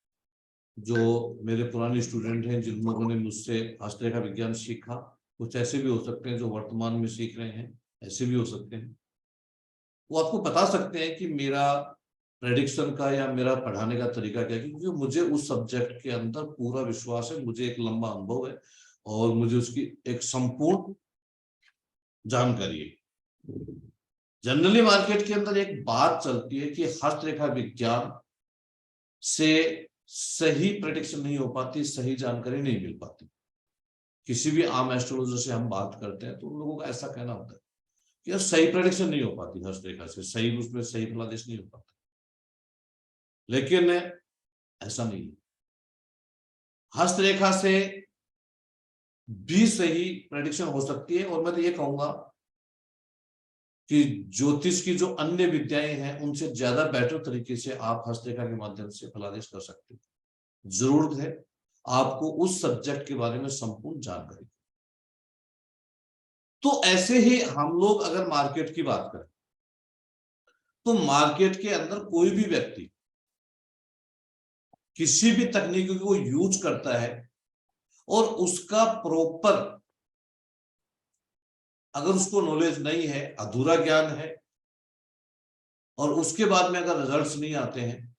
Speaker 1: जो मेरे पुराने स्टूडेंट हैं, जिन लोगों ने मुझसे हस्तरेखा विज्ञान सीखा। कुछ ऐसे भी हो सकते हैं जो वर्तमान में सीख रहे हैं, ऐसे भी हो सकते हैं। वो आपको बता सकते हैं कि मेरा प्रेडिक्शन का या मेरा पढ़ाने का तरीका क्या है, क्योंकि मुझे उस सब्जेक्ट के अंदर पूरा विश्वास है, मुझे एक लंबा अनुभव है और मुझे उसकी एक संपूर्ण जानकारी है। जनरली मार्केट के अंदर एक बात चलती है कि हस्तरेखा विज्ञान से सही प्रेडिक्शन नहीं हो पाती, सही जानकारी नहीं मिल पाती। किसी भी आम एस्ट्रोलॉजर से हम बात करते हैं तो उन लोगों का ऐसा कहना होता है कि यार सही प्रेडिक्शन नहीं हो पाती हस्तरेखा से, सही उसमें सही फलादेश नहीं हो पाता। लेकिन ऐसा नहीं है, हस्तरेखा से भी सही प्रेडिक्शन हो सकती है। और मैं तो ये कहूंगा कि ज्योतिष की जो अन्य विद्याएं हैं उनसे ज्यादा बेटर तरीके से आप हस्तरेखा के माध्यम से फलादेश कर सकते हैं। जरूरत है आपको उस सब्जेक्ट के बारे में संपूर्ण जानकारी। तो ऐसे ही हम लोग अगर मार्केट की बात करें तो मार्केट के अंदर कोई भी व्यक्ति किसी भी तकनीक को यूज करता है और उसका प्रॉपर अगर उसको नॉलेज नहीं है, अधूरा ज्ञान है, और उसके बाद में अगर रिजल्ट्स नहीं आते हैं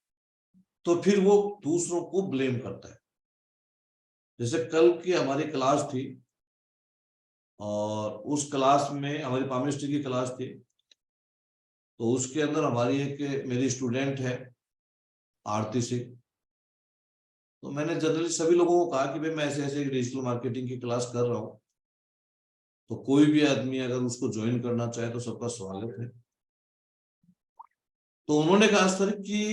Speaker 1: तो फिर वो दूसरों को ब्लेम करता है। जैसे कल की हमारी क्लास थी और उस क्लास में हमारी पामिस्ट्री की क्लास थी, तो उसके अंदर हमारी एक मेरी स्टूडेंट है आरती सिंह। तो मैंने जनरली सभी लोगों को कहा कि भाई मैं ऐसे ऐसे डिजिटल मार्केटिंग की क्लास कर रहा हूं, तो कोई भी आदमी अगर उसको ज्वाइन करना चाहे तो सबका स्वागत है। तो उन्होंने कहा सर कि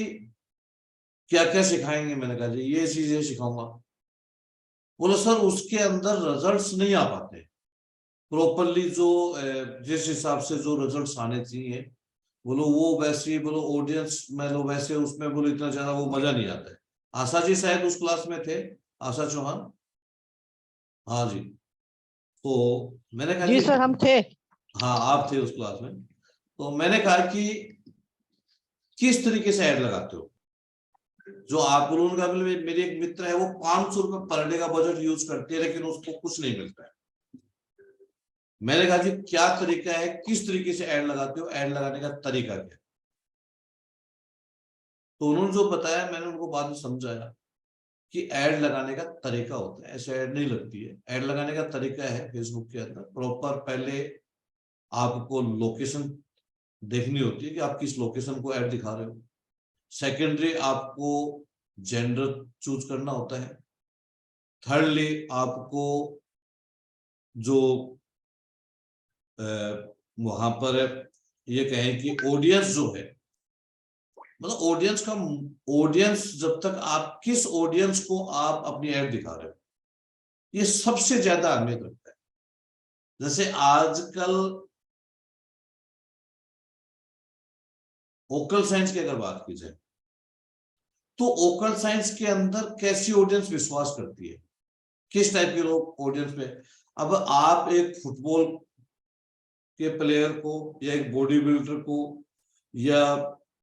Speaker 1: क्या क्या सिखाएंगे। मैंने कहा जी ये चीजें सिखाऊंगा। बोला सर उसके अंदर रिजल्ट्स नहीं आ पाते प्रॉपरली, जो जिस हिसाब से जो रिजल्ट्स आने चाहिए, बोलो वो वैसे, बोलो ऑडियंस में लो वैसे, उसमें बोलो इतना ज्यादा वो मजा नहीं आता है। आशा जी शायद उस क्लास में थे, आशा चौहान। हाँ जी। तो मैंने कहा
Speaker 4: जी सर हम थे।
Speaker 1: हाँ आप थे उस क्लास में। तो मैंने कहा कि किस तरीके से ऐड लगाते हो जो आप, उन्होंने कहा मेरी एक मित्र है वो 500 रुपए पर डे का बजट यूज करती है लेकिन उसको कुछ नहीं मिलता है। मैंने कहा जी क्या तरीका है, किस तरीके से ऐड लगाते हो, ऐड लगाने का तरीका क्या। तो उन्होंने जो बताया मैंने उनको बाद में समझाया कि ऐड लगाने का तरीका होता है, ऐसे ऐड नहीं लगती है। ऐड लगाने का तरीका है फेसबुक के अंदर प्रॉपर पहले आपको लोकेशन देखनी होती है कि आप किस लोकेशन को ऐड दिखा रहे हो। सेकेंडरी आपको जेंडर चूज करना होता है। थर्डली आपको जो वहां पर ये कहें कि ऑडियंस जो है, मतलब ऑडियंस जब तक आप किस ऑडियंस को आप अपनी ऐड दिखा रहे हो, ये सबसे ज्यादा अहमियत रखता है। जैसे आजकल ओकल साइंस की अगर बात की जाए तो ओकल साइंस के अंदर कैसी ऑडियंस विश्वास करती है, किस टाइप के लोग ऑडियंस पे। अब आप एक फुटबॉल के प्लेयर को या एक बॉडी बिल्डर को या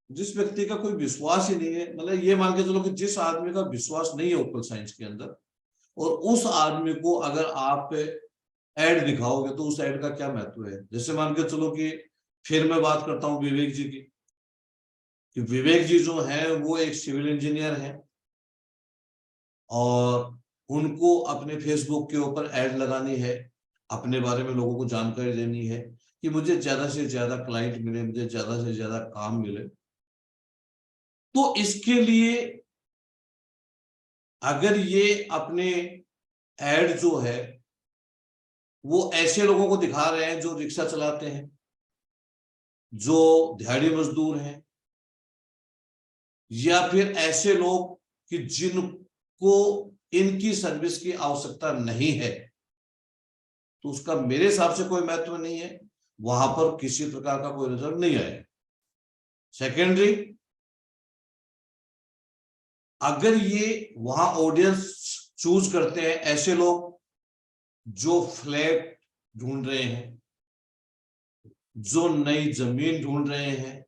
Speaker 1: जिस व्यक्ति का कोई विश्वास ही नहीं है, मतलब ये मान के चलो कि जिस आदमी का विश्वास नहीं है ओकल साइंस के अंदर, और उस आदमी को अगर आप ऐड दिखाओगे तो उस ऐड का क्या महत्व है। जैसे मान के चलो कि फिर मैं बात करता हूँ विवेक जी की, कि विवेक जी जो है वो एक सिविल इंजीनियर हैं और उनको अपने फेसबुक के ऊपर ऐड लगानी है, अपने बारे में लोगों को जानकारी देनी है कि मुझे ज्यादा से ज्यादा क्लाइंट मिले, मुझे ज्यादा से ज्यादा काम मिले। तो इसके लिए अगर ये अपने ऐड जो है वो ऐसे लोगों को दिखा रहे हैं जो रिक्शा चलाते हैं, जो दिहाड़ी मजदूर हैं, या फिर ऐसे लोग कि जिनको इनकी सर्विस की आवश्यकता नहीं है, तो उसका मेरे हिसाब से कोई महत्व नहीं है, वहां पर किसी प्रकार का कोई रिजल्ट नहीं आएगा। सेकेंडरी, अगर ये वहां ऑडियंस चूज करते हैं ऐसे लोग जो फ्लैट ढूंढ रहे हैं, जो नई जमीन ढूंढ रहे हैं,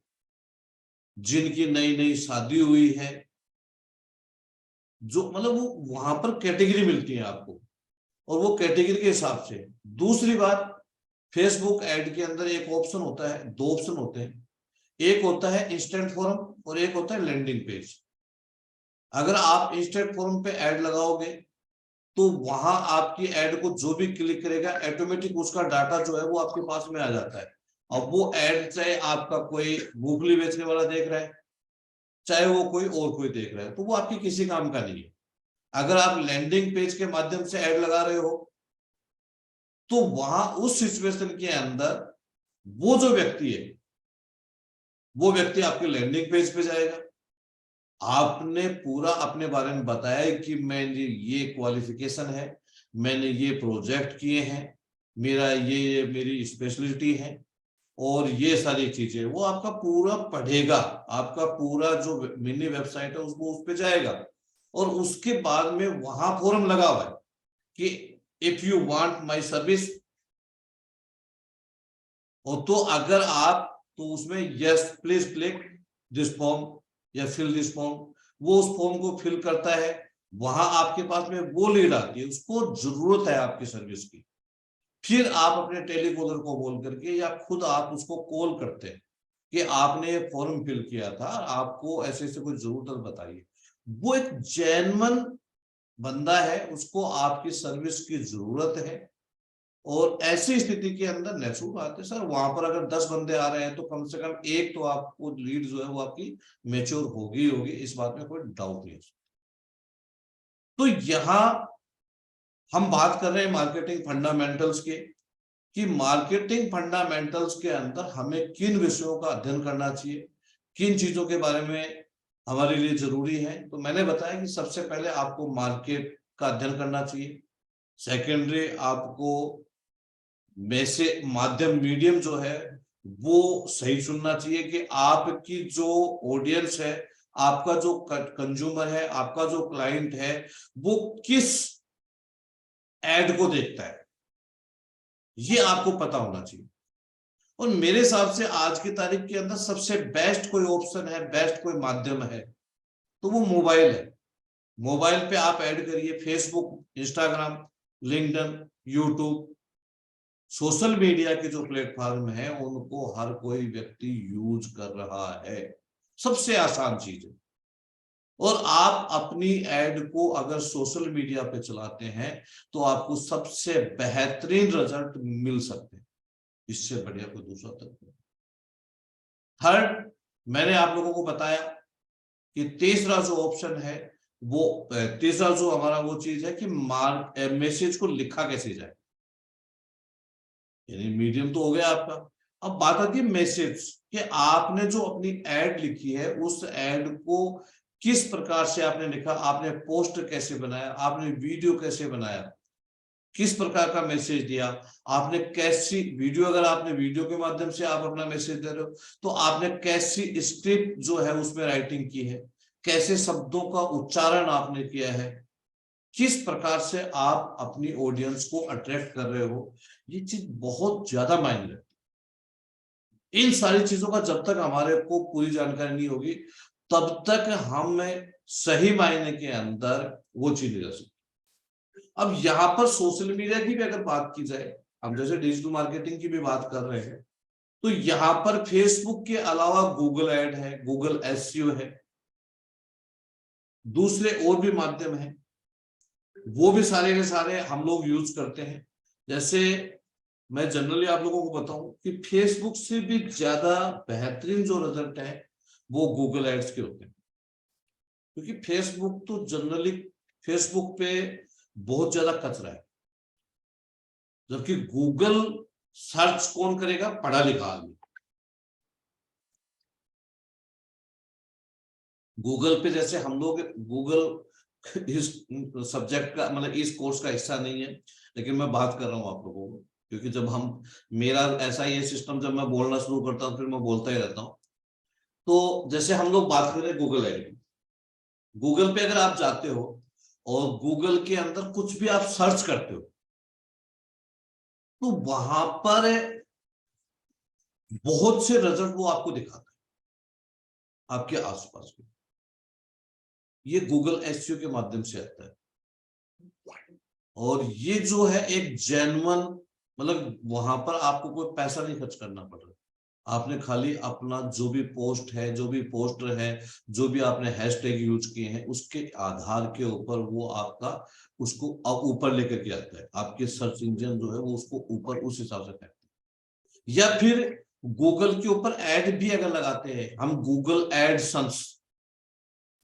Speaker 1: जिनकी नई नई शादी हुई है, जो मतलब वो वहां पर कैटेगरी मिलती है आपको, और वो कैटेगरी के हिसाब से। दूसरी बात, फेसबुक ऐड के अंदर एक ऑप्शन होता है, दो ऑप्शन होते हैं, एक होता है इंस्टेंट फोरम और एक होता है लैंडिंग पेज। अगर आप इंस्टेंट फोरम पे ऐड लगाओगे तो वहां आपकी ऐड को जो भी क्लिक करेगा ऑटोमेटिक उसका डाटा जो है वो आपके पास में आ जाता है। अब वो ऐड चाहे आपका कोई मूंगफली बेचने वाला देख रहा है, चाहे वो कोई और कोई देख रहा है, तो वो आपकी किसी काम का नहीं है। अगर आप लैंडिंग पेज के माध्यम से ऐड लगा रहे हो तो वहां उस सिचुएशन के अंदर वो जो व्यक्ति है वो व्यक्ति आपके लैंडिंग पेज पे जाएगा, आपने पूरा अपने बारे में बताया कि मैंने ये क्वालिफिकेशन है, मैंने ये प्रोजेक्ट किए हैं, मेरा ये मेरी स्पेशलिटी है और ये सारी चीजें, वो आपका पूरा पढ़ेगा, आपका पूरा जो मिनी वेबसाइट है उसको उस पे जाएगा। और उसके बाद में वहां फॉर्म लगा हुआ है कि if you want my service, और तो अगर आप तो उसमें yes please click this form या फिल दिस फॉर्म, वो उस फॉर्म को फिल करता है, वहां आपके पास में वो लीड आती है, उसको जरूरत है आपकी सर्विस की। फिर आप अपने टेलीकॉलर को बोल करके या खुद आप उसको कॉल करते हैं कि आपने ये फॉर्म फिल किया था, आपको ऐसे ऐसे कोई जरूरत बताइए। वो एक जेन्युइन बंदा है, उसको आपकी सर्विस की जरूरत है, और ऐसी स्थिति के अंदर नेचुरल बात है सर, वहां पर अगर 10 बंदे आ रहे हैं तो कम से कम एक तो आपको लीड जो है वो आपकी मैच्योर होगी होगी, इस बात में कोई डाउट नहीं है। तो यहां हम बात कर रहे हैं मार्केटिंग फंडामेंटल्स के, कि मार्केटिंग फंडामेंटल्स के अंदर हमें किन विषयों का अध्ययन करना चाहिए, किन चीजों के बारे में हमारे लिए जरूरी है। तो मैंने बताया कि सबसे पहले आपको मार्केट का अध्ययन करना चाहिए, सेकेंडरी आपको मैसेज माध्यम मीडियम जो है वो सही चुनना चाहिए कि आपकी जो ऑडियंस है, आपका जो कंज्यूमर है, आपका जो क्लाइंट है, वो किस एड को देखता है, ये आपको पता होना चाहिए। और मेरे हिसाब से आज की तारीख के अंदर सबसे बेस्ट कोई ऑप्शन है, बेस्ट कोई माध्यम है तो वो मोबाइल है। मोबाइल पे आप ऐड करिए, Facebook, Instagram, LinkedIn, YouTube, social media के जो प्लेटफॉर्म है उनको हर कोई व्यक्ति यूज कर रहा है, सबसे आसान चीज है। और आप अपनी ऐड को अगर सोशल मीडिया पे चलाते हैं तो आपको सबसे बेहतरीन रिजल्ट मिल सकते हैं, इससे बढ़िया कोई दूसरा तरीका। थर्ड, मैंने आप लोगों को बताया कि तीसरा जो ऑप्शन है वो तीसरा जो हमारा वो चीज है कि मैसेज को लिखा कैसे जाए, यानी मीडियम तो हो गया आपका। अब बात आती है मैसेज कि आपने जो अपनी एड लिखी है उस एड को किस प्रकार से आपने लिखा, आपने पोस्टर कैसे बनाया, आपने वीडियो कैसे बनाया, किस प्रकार का मैसेज दिया, आपने कैसी वीडियो, अगर आपने वीडियो के माध्यम से आप अपना मैसेज दे रहे हो तो आपने कैसी स्क्रिप्ट जो है उसमें राइटिंग की है, कैसे शब्दों का उच्चारण आपने किया है, किस प्रकार से आप अपनी ऑडियंस को अट्रैक्ट कर रहे हो, ये चीज बहुत ज्यादा मायने रखती है। इन सारी चीजों का जब तक हमारे को पूरी जानकारी नहीं होगी तब तक हम सही मायने के अंदर वो चीज नहीं कर सकते। अब यहाँ पर सोशल मीडिया की भी अगर बात की जाए, हम जैसे डिजिटल मार्केटिंग की भी बात कर रहे हैं, तो यहाँ पर फेसबुक के अलावा गूगल ऐड है, गूगल एसईओ है, दूसरे और भी माध्यम है, वो भी सारे के सारे हम लोग यूज करते हैं। जैसे मैं जनरली आप लोगों को बताऊं कि फेसबुक से भी ज्यादा बेहतरीन जो रिजल्ट है वो गूगल एड्स के होते हैं, क्योंकि फेसबुक तो जनरली फेसबुक पे बहुत ज्यादा कचरा है, जबकि गूगल सर्च कौन करेगा, पढ़ा लिखा आदमी। गूगल पे जैसे हम लोग, गूगल इस सब्जेक्ट का मतलब इस कोर्स का हिस्सा नहीं है, लेकिन मैं बात कर रहा हूं आप लोगों को, क्योंकि जब हम, मेरा ऐसा ये सिस्टम, जब मैं बोलना शुरू करता हूं फिर मैं बोलता ही रहता हूं। तो जैसे हम लोग बात कर रहे हैं गूगल ऐड, गूगल पे अगर आप जाते हो और गूगल के अंदर कुछ भी आप सर्च करते हो तो वहां पर बहुत से रिजल्ट वो आपको दिखाता है आपके आसपास में। ये गूगल एसईओ के माध्यम से आता है, और ये जो है एक जेन्युइन, मतलब वहां पर आपको कोई पैसा नहीं खर्च करना पड़ रहा, आपने खाली अपना जो भी पोस्ट है, जो भी पोस्टर है, जो भी आपने हैशटैग यूज किए हैं उसके आधार के ऊपर वो आपका उसको ऊपर लेकर के आता है, आपके सर्च इंजन जो है वो उसको ऊपर उस हिसाब से करते हैं। या फिर गूगल के ऊपर ऐड भी अगर लगाते हैं हम, गूगल एडसन्स,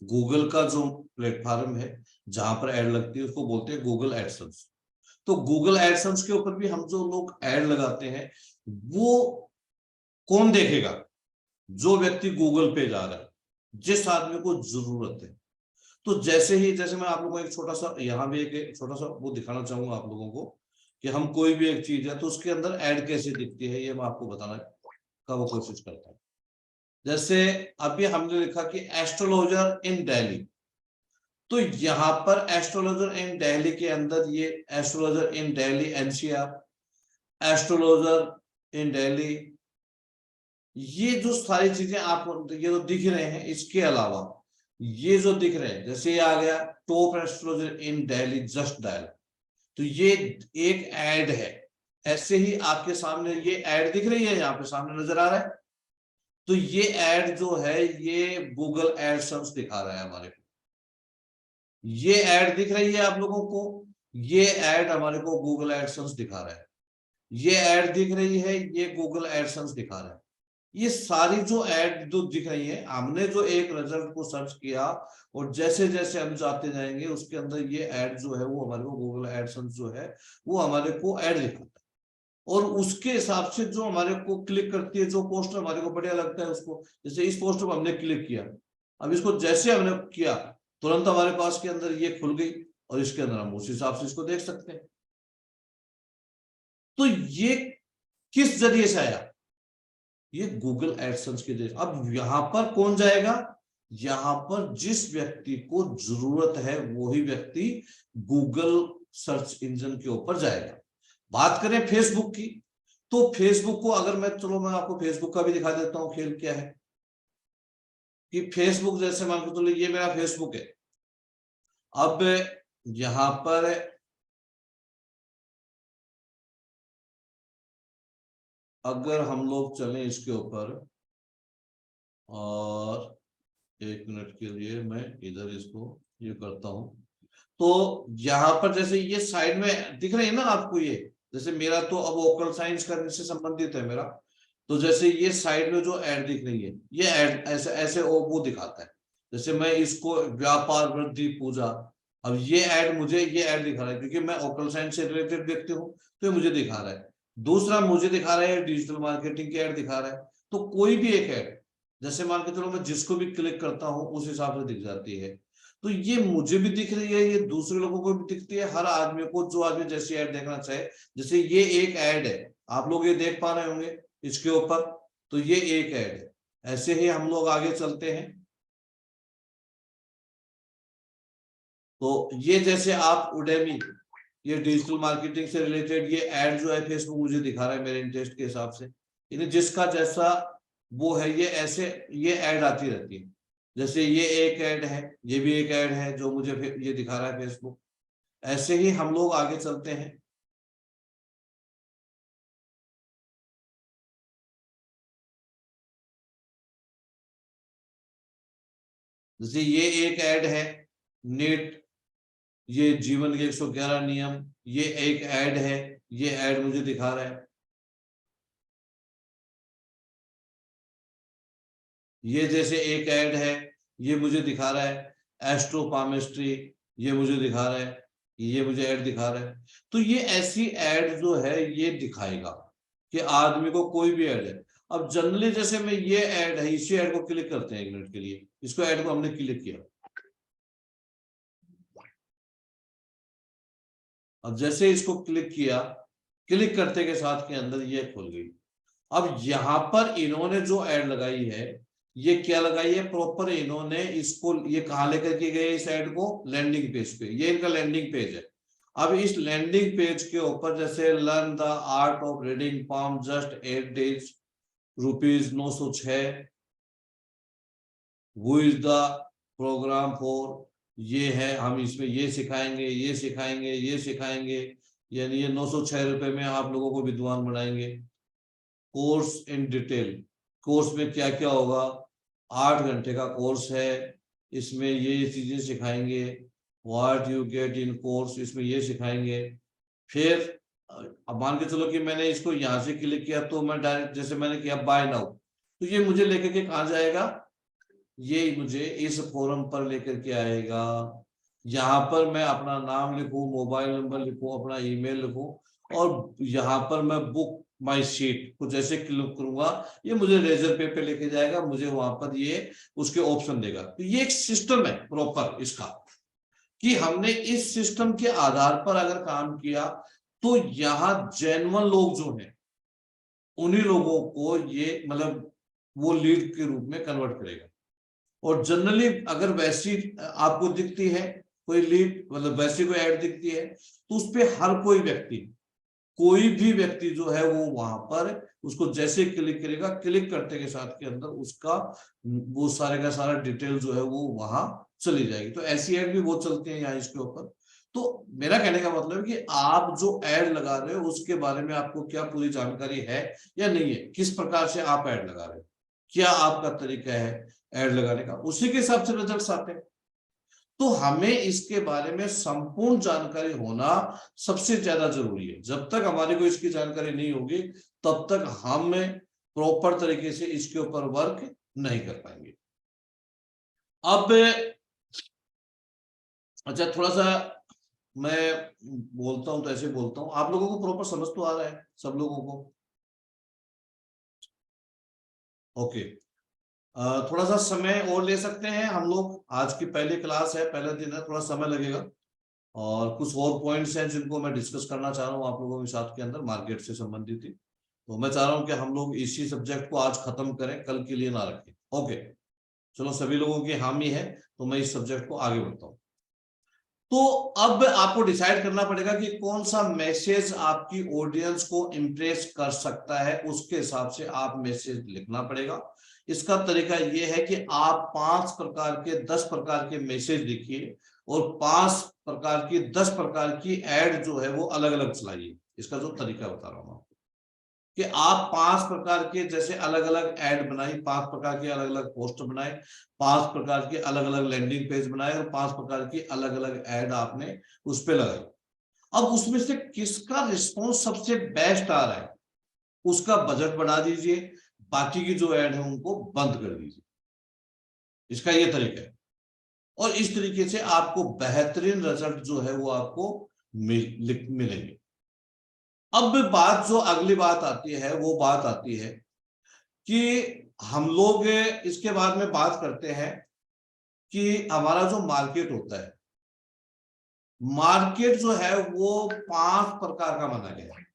Speaker 1: गूगल का जो प्लेटफॉर्म है जहां पर ऐड लगती है उसको बोलते हैं गूगल एडसन्स। तो गूगल एडसन्स के ऊपर भी हम जो लोग ऐड लगाते हैं वो कौन देखेगा, जो व्यक्ति गूगल पे जा रहा है, जिस आदमी को जरूरत है। तो जैसे मैं आप लोगों को एक छोटा सा, यहाँ भी एक छोटा सा वो दिखाना चाहूंगा आप लोगों को कि हम कोई भी एक चीज है तो उसके अंदर ऐड कैसे दिखती है, ये मैं आपको बताना का वो कोशिश करता हूँ। जैसे अभी हमने लिखा कि एस्ट्रोलॉजर इन दिल्ली, तो यहाँ पर एस्ट्रोलॉजर इन दिल्ली के अंदर ये एस्ट्रोलॉजर इन दिल्ली एनसीआर, एस्ट्रोलॉजर इन दिल्ली, ये जो सारी चीजें आप ये तो दिख रहे हैं, इसके अलावा ये जो दिख रहे हैं, जैसे ये आ गया टॉप एस्ट्रोलॉजर इन दिल्ली जस्ट डायल, तो ये एक ऐड है। ऐसे ही आपके सामने ये ऐड दिख रही है, यहाँ पे सामने नजर आ रहा है, तो ये ऐड जो है ये गूगल एडसेंस दिखा रहा है हमारे को। ये ऐड दिख रही है आप लोगों को, ये ऐड हमारे को गूगल एडसेंस दिखा रहा है। ये ऐड दिख रही है, ये गूगल एडसेंस दिखा रहा है। ये सारी जो ऐड जो दिख रही है, हमने जो एक रिजल्ट को सर्च किया और जैसे जैसे हम जाते जाएंगे उसके अंदर ये ऐड जो है वो हमारे को गूगल एडसेंस जो है वो हमारे को ऐड दिखाता है, और उसके हिसाब से जो हमारे को क्लिक करती है, जो पोस्टर हमारे को बढ़िया लगता है उसको, जैसे इस पोस्टर पर हमने क्लिक किया, अब इसको जैसे हमने किया तुरंत हमारे पास के अंदर ये खुल गई और इसके अंदर हम उस हिसाब से इसको देख सकते हैं। तो ये किस जरिए से आया, ये गूगल एडसेंस के जरिए। अब यहां पर कौन जाएगा, यहां पर जिस व्यक्ति को जरूरत है वही व्यक्ति गूगल सर्च इंजन के ऊपर जाएगा। बात करें फेसबुक की, तो फेसबुक को अगर मैं, चलो मैं आपको फेसबुक का भी दिखा देता हूं खेल क्या है, कि फेसबुक जैसे मान के चलो ये मेरा फेसबुक है, अब यहां पर अगर हम लोग चलें इसके ऊपर, और एक मिनट के लिए मैं इधर इसको ये करता हूं, तो यहां पर जैसे ये साइड में दिख रही है ना आपको, ये जैसे मेरा तो अब वोकल साइंस करने से संबंधित है मेरा, तो जैसे ये साइड में जो ऐड दिख रही है ये ऐड ऐसे ऐसे वो दिखाता है। जैसे मैं इसको व्यापार वृद्धि पूजा, अब ये ऐड मुझे ये ऐड दिखा रहा है क्योंकि मैं ओकल साइंस से रिलेटेड व्यक्ति हूँ, तो ये मुझे दिखा रहा है। दूसरा मुझे दिखा रहा है डिजिटल मार्केटिंग की ऐड दिखा रहा है। तो कोई भी एक ऐड, जैसे मान के चलो मैं जिसको भी क्लिक करता हूँ उस हिसाब से दिख जाती है। तो ये मुझे भी दिख रही है, ये दूसरे लोगों को भी दिखती है, हर आदमी को, जो आदमी जैसी ऐड देखना चाहे। जैसे ये एक ऐड है, आप लोग ये देख पा रहे होंगे इसके ऊपर, तो ये एक ऐड है। ऐसे ही हम लोग आगे चलते हैं। तो ये जैसे आप उडेमी, ये डिजिटल मार्केटिंग से रिलेटेड ये ऐड जो है फेसबुक मुझे दिखा रहा है मेरे इंटरेस्ट के हिसाब से, यानी जिसका जैसा वो है, ये ऐसे ये ऐड आती रहती है। जैसे ये एक ऐड है, ये भी एक ऐड है जो मुझे ये दिखा रहा है फेसबुक। ऐसे ही हम लोग आगे चलते हैं। जैसे ये एक ऐड है नेट, ये जीवन के 111 नियम, ये एक ऐड है, ये ऐड मुझे दिखा रहा है। ये जैसे एक ऐड है, ये मुझे दिखा रहा है एस्ट्रोपामेस्ट्री, ये मुझे दिखा रहा है, ये मुझे ऐड दिखा रहा है। तो ये ऐसी ऐड जो है ये दिखाएगा कि आदमी को कोई भी ऐड है। अब जनरली जैसे मैं ये ऐड है, इसी ऐड को क्लिक करते हैं 1 मिनट के लिए, इसको ऐड को हमने क्लिक किया। अब जैसे इसको क्लिक किया, क्लिक करते के साथ के अंदर ये खुल गई। अब यहां पर इन्होंने जो ऐड लगाई है, ये क्या लगाई है प्रॉपर, इन्होंने इसको ये कहां लेकर के गए इस ऐड को, लैंडिंग पेज पे। ये इनका लैंडिंग पेज है। अब इस लैंडिंग पेज के ऊपर जैसे learn the art of reading palm just 8 days, ₹906, who is the program for, ये है, हम इसमें ये सिखाएंगे, ये सिखाएंगे, ये सिखाएंगे, यानी ये 906 रुपए में आप लोगों को विद्वान बनाएंगे। कोर्स इन डिटेल, कोर्स में क्या क्या होगा, 8 घंटे का कोर्स है, इसमें ये चीजें सिखाएंगे। What you get in course, इसमें ये सिखाएंगे। फिर अब मान के चलो कि मैंने इसको यहाँ से क्लिक किया, तो मैं डायरेक्ट जैसे मैंने किया बाय नाउ, तो ये मुझे लेकर के कहाँ जाएगा, ये मुझे इस फोरम पर लेकर के आएगा। यहाँ पर मैं अपना नाम लिखूं, मोबाइल नंबर लिखूं, अपना ईमेल लिखूं, और यहाँ पर मैं बुक माई सीट कुछ ऐसे क्लिक करूंगा, ये मुझे रेजर पे लेके जाएगा, मुझे वहां पर ये उसके ऑप्शन देगा। तो ये एक सिस्टम है प्रॉपर इसका, कि हमने इस सिस्टम के आधार पर अगर काम किया तो यहाँ जेन्युइन लोग जो हैं उन्हीं लोगों को ये मतलब वो लीड के रूप में कन्वर्ट करेगा। और जनरली अगर वैसी आपको दिखती है कोई लीड, मतलब वैसी कोई ऐड दिखती है, तो उस पर हर कोई भी व्यक्ति जो है वो वहां पर उसको जैसे क्लिक करेगा, क्लिक करते के साथ के अंदर उसका वो सारे का सारा डिटेल जो है वो वहां चली जाएगी। तो ऐसी ऐड भी वो चलती है यहाँ इसके ऊपर। तो मेरा कहने का मतलब है कि आप जो ऐड लगा रहे हो उसके बारे में आपको क्या पूरी जानकारी है या नहीं है, किस प्रकार से आप ऐड लगा रहे हो, क्या आपका तरीका है ऐड लगाने का, उसी के हिसाब से रिजल्ट्स आते हैं। तो हमें इसके बारे में संपूर्ण जानकारी होना सबसे ज्यादा जरूरी है। जब तक हमारे को इसकी जानकारी नहीं होगी तब तक हम प्रॉपर तरीके से इसके ऊपर वर्क नहीं कर पाएंगे। अब अच्छा, थोड़ा सा मैं बोलता हूं तो ऐसे बोलता हूं, आप लोगों को प्रॉपर समझ तो आ रहा है सब लोगों को? ओके, थोड़ा सा समय और ले सकते हैं हम लोग, आज की पहली क्लास है, पहला दिन है, थोड़ा समय लगेगा। और कुछ और पॉइंट्स हैं जिनको मैं डिस्कस करना चाह रहा हूँ आप लोगों के साथ के अंदर, मार्केट से संबंधित ही। तो मैं चाह रहा हूँ कि हम लोग इसी सब्जेक्ट को आज खत्म करें, कल के लिए ना रखें। ओके, चलो सभी लोगों की हामी है तो मैं इस सब्जेक्ट को आगे बढ़ता हूँ। तो अब आपको डिसाइड करना पड़ेगा कि कौन सा मैसेज आपकी ऑडियंस को इंप्रेस कर सकता है, उसके हिसाब से आप मैसेज लिखना पड़ेगा। इसका तरीका यह है कि आप 5 प्रकार के 10 प्रकार के मैसेज लिखिए और 5 प्रकार की 10 प्रकार की ऐड जो है वो अलग अलग चलाइए। इसका जो तरीका बता रहा हूं कि आप 5 प्रकार के जैसे अलग अलग ऐड बनाई, 5 प्रकार के अलग अलग पोस्ट बनाए, 5 प्रकार के अलग अलग लैंडिंग पेज बनाए और 5 प्रकार की अलग अलग ऐड आपने उस पर लगाई। अब उसमें से किसका रिस्पॉन्स सबसे बेस्ट आ रहा है उसका बजट बढ़ा दीजिए, बाकी की जो ऐड है उनको बंद कर दीजिए। इसका ये तरीका है। और इस तरीके से आपको बेहतरीन रिजल्ट जो है वो आपको मिलेंगे। अब बात जो अगली बात आती है वो बात आती है कि हम लोग इसके बाद में बात करते हैं कि हमारा जो मार्केट होता है, मार्केट जो है वो 5 प्रकार का माना गया है।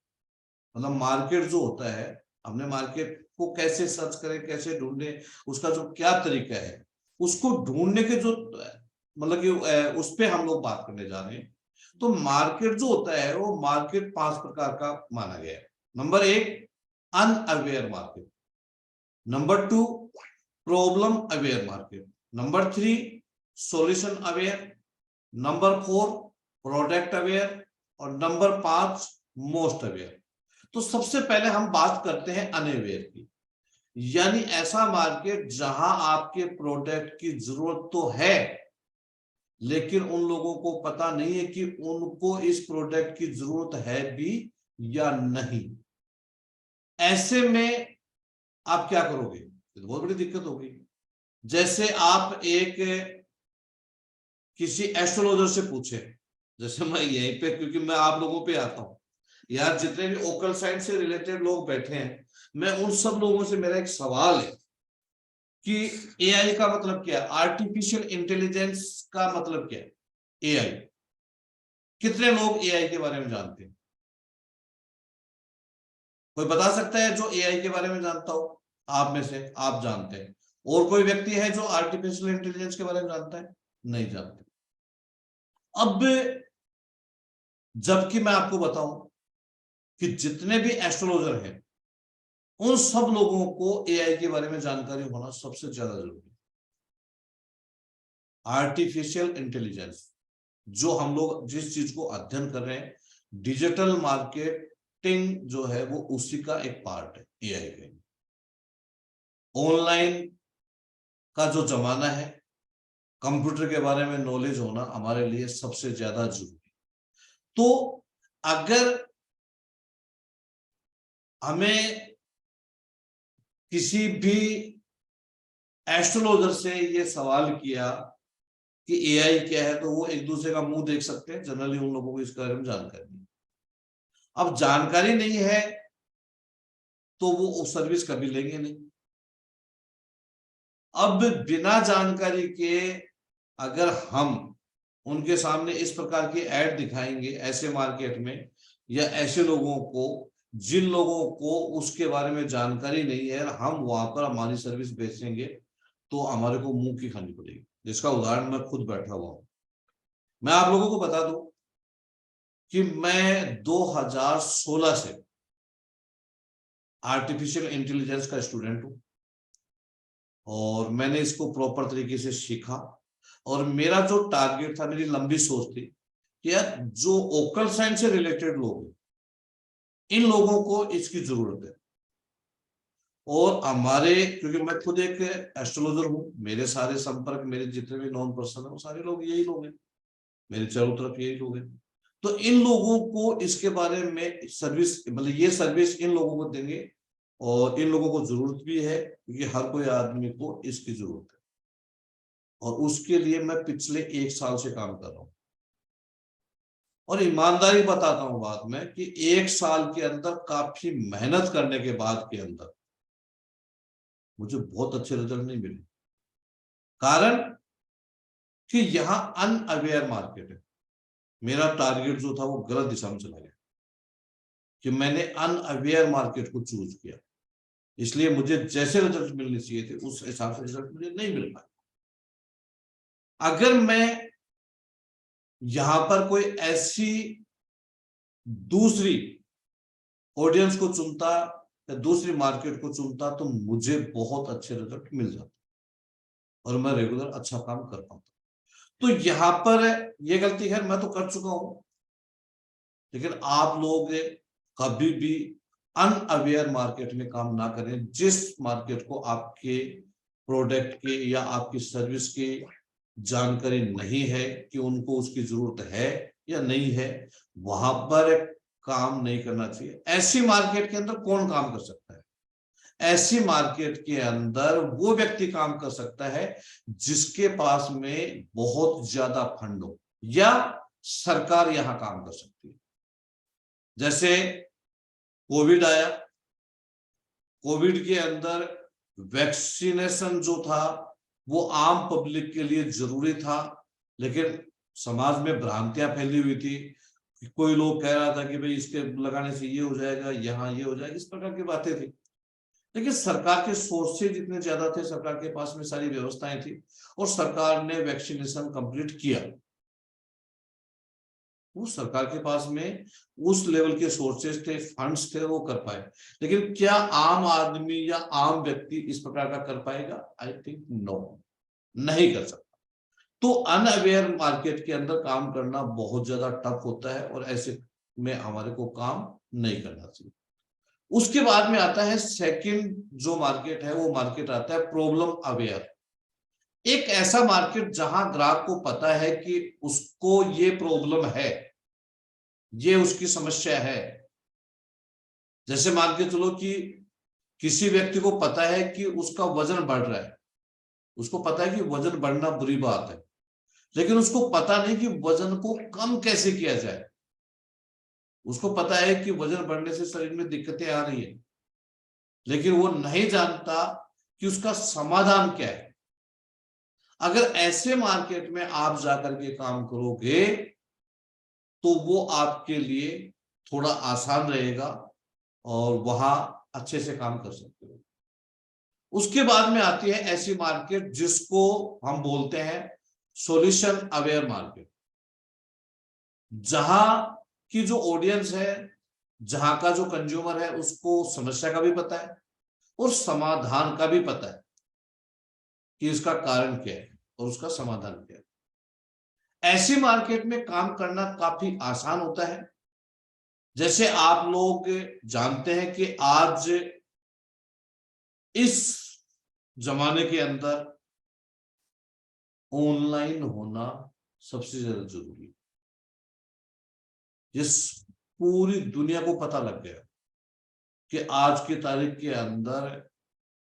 Speaker 1: मतलब मार्केट जो होता है, हमने मार्केट को कैसे सर्च करें, कैसे ढूंढे, उसका जो क्या तरीका है, उसको ढूंढने के जो मतलब कि उस पे हम लोग बात करने जा रहे हैं। तो मार्केट जो होता है वो मार्केट 5 प्रकार का माना गया है। Number 1 unaware market, number 2 problem aware market, number 3 solution aware, number 4 product aware और नंबर 5 मोस्ट अवेयर। तो सबसे पहले हम बात करते हैं अनअवेयर की, यानी ऐसा मार्केट जहां आपके प्रोडक्ट की जरूरत तो है लेकिन उन लोगों को पता नहीं है कि उनको इस प्रोडक्ट की जरूरत है भी या नहीं। ऐसे में आप क्या करोगे? तो बहुत बड़ी दिक्कत होगी। जैसे आप एक किसी एस्ट्रोलॉजर से पूछे, जैसे मैं यहीं पे, क्योंकि मैं आप लोगों पे आता हूं यार, जितने भी ओकल साइंस से रिलेटेड लोग बैठे हैं, मैं उन सब लोगों से, मेरा एक सवाल है कि एआई का मतलब क्या है, आर्टिफिशियल इंटेलिजेंस का मतलब क्या है, एआई। कितने लोग एआई के बारे में जानते हैं? कोई बता सकता है जो एआई के बारे में जानता हो? आप में से आप जानते हैं, और कोई व्यक्ति है जो आर्टिफिशियल इंटेलिजेंस के बारे में जानता है? नहीं जानते। अब जबकि मैं आपको बताऊं कि जितने भी एस्ट्रोलॉजर हैं उन सब लोगों को एआई के बारे में जानकारी होना सबसे ज्यादा जरूरी है। आर्टिफिशियल इंटेलिजेंस, जो हम लोग जिस चीज को अध्ययन कर रहे हैं, डिजिटल मार्केटिंग जो है वो उसी का एक पार्ट है एआई के। ऑनलाइन का जो जमाना है, कंप्यूटर के बारे में नॉलेज होना हमारे लिए सबसे ज्यादा जरूरी है। तो अगर हमें किसी भी एस्ट्रोलॉजर से ये सवाल किया कि एआई क्या है, तो वो एक दूसरे का मुंह देख सकते हैं। जनरली उन लोगों को इसके बारे में जानकारी नहीं। अब जानकारी नहीं है तो वो सर्विस कभी लेंगे नहीं। अब बिना जानकारी के अगर हम उनके सामने इस प्रकार की एड दिखाएंगे ऐसे मार्केट में, या ऐसे लोगों को जिन लोगों को उसके बारे में जानकारी नहीं है, हम वहां पर हमारी सर्विस बेचेंगे, तो हमारे को मुंह की खानी पड़ेगी। जिसका उदाहरण मैं खुद बैठा हुआ हूं। मैं आप लोगों को बता दूं कि मैं 2016 से आर्टिफिशियल इंटेलिजेंस का स्टूडेंट हूं और मैंने इसको प्रॉपर तरीके से सीखा। और मेरा जो टारगेट था, मेरी लंबी सोच थी कि यार जो ओकल साइंस से रिलेटेड लोग हैं, इन लोगों को इसकी जरूरत है। और हमारे, क्योंकि मैं खुद एक एस्ट्रोलॉजर हूं, मेरे सारे संपर्क, मेरे जितने भी नॉन पर्सन है वो सारे लोग यही लोग हैं, मेरे चारों तरफ यही लोग हैं। तो इन लोगों को इसके बारे में सर्विस, मतलब ये सर्विस इन लोगों को देंगे और इन लोगों को जरूरत भी है, क्योंकि हर कोई आदमी को इसकी जरूरत है। और उसके लिए मैं पिछले 1 साल से काम कर रहा हूं। और ईमानदारी बताता हूं बात में कि 1 साल के अंदर काफी मेहनत करने के बाद के अंदर मुझे बहुत अच्छे रिजल्ट नहीं मिले। कारण कि यहां अनअवेयर मार्केट है। मेरा टारगेट जो था वो गलत दिशा में चला गया कि मैंने अनअवेयर मार्केट को चूज किया, इसलिए मुझे जैसे रिजल्ट मिलने चाहिए थे उस हिसाब से रिजल्ट मुझे नहीं मिल पाया। अगर मैं यहां पर कोई ऐसी दूसरी ऑडियंस को चुनता या दूसरी मार्केट को चुनता तो मुझे बहुत अच्छे रिजल्ट मिल जाते और मैं रेगुलर अच्छा काम कर पाता। तो यहां पर ये गलती है, मैं तो कर चुका हूं, लेकिन आप लोग कभी भी अनअवेयर मार्केट में काम ना करें। जिस मार्केट को आपके प्रोडक्ट के या आपकी सर्विस की जानकारी नहीं है कि उनको उसकी जरूरत है या नहीं है, वहां पर काम नहीं करना चाहिए। ऐसी मार्केट के अंदर कौन काम कर सकता है? ऐसी मार्केट के अंदर वो व्यक्ति काम कर सकता है जिसके पास में बहुत ज्यादा फंड हो, या सरकार यहां काम कर सकती है। जैसे कोविड आया, कोविड के अंदर वैक्सीनेशन जो था वो आम पब्लिक के लिए जरूरी था, लेकिन समाज में भ्रांतियां फैली हुई थी। कोई लोग कह रहा था कि भाई इसके लगाने से ये हो जाएगा, यहाँ ये हो जाएगा, इस प्रकार की बातें थी। लेकिन सरकार के सोर्सेज इतने ज्यादा थे, सरकार के पास में सारी व्यवस्थाएं थी और सरकार ने वैक्सीनेशन कंप्लीट किया। वो सरकार के पास में उस लेवल के सोर्सेज थे, फंड्स थे, वो कर पाए। लेकिन क्या आम आदमी या आम व्यक्ति इस प्रकार का कर पाएगा? आई थिंक नो, नहीं कर सकता। तो अनअवेयर मार्केट के अंदर काम करना बहुत ज्यादा टफ होता है और ऐसे में हमारे को काम नहीं करना चाहिए। उसके बाद में आता है सेकंड जो मार्केट है, वो मार्केट आता है प्रॉब्लम अवेयर। एक ऐसा मार्केट जहां ग्राहक को पता है कि उसको ये प्रॉब्लम है, ये उसकी समस्या है। जैसे मान के चलो कि किसी व्यक्ति को पता है कि उसका वजन बढ़ रहा है, उसको पता है कि वजन बढ़ना बुरी बात है, लेकिन उसको पता नहीं कि वजन को कम कैसे किया जाए। उसको पता है कि वजन बढ़ने से शरीर में दिक्कतें आ रही है, लेकिन वो नहीं जानता कि उसका समाधान क्या है। अगर ऐसे मार्केट में आप जाकर के काम करोगे तो वो आपके लिए थोड़ा आसान रहेगा और वहां अच्छे से काम कर सकते हो। उसके बाद में आती है ऐसी मार्केट जिसको हम बोलते हैं सॉल्यूशन अवेयर मार्केट, जहां की जो ऑडियंस है, जहां का जो कंज्यूमर है, उसको समस्या का भी पता है और समाधान का भी पता है कि इसका कारण क्या है और उसका समाधान क्या है। ऐसी मार्केट में काम करना काफी आसान होता है। जैसे आप लोग जानते हैं कि आज इस जमाने के अंदर ऑनलाइन होना सबसे ज्यादा जरूरी है। जिस पूरी दुनिया को पता लग गया कि आज की तारीख के अंदर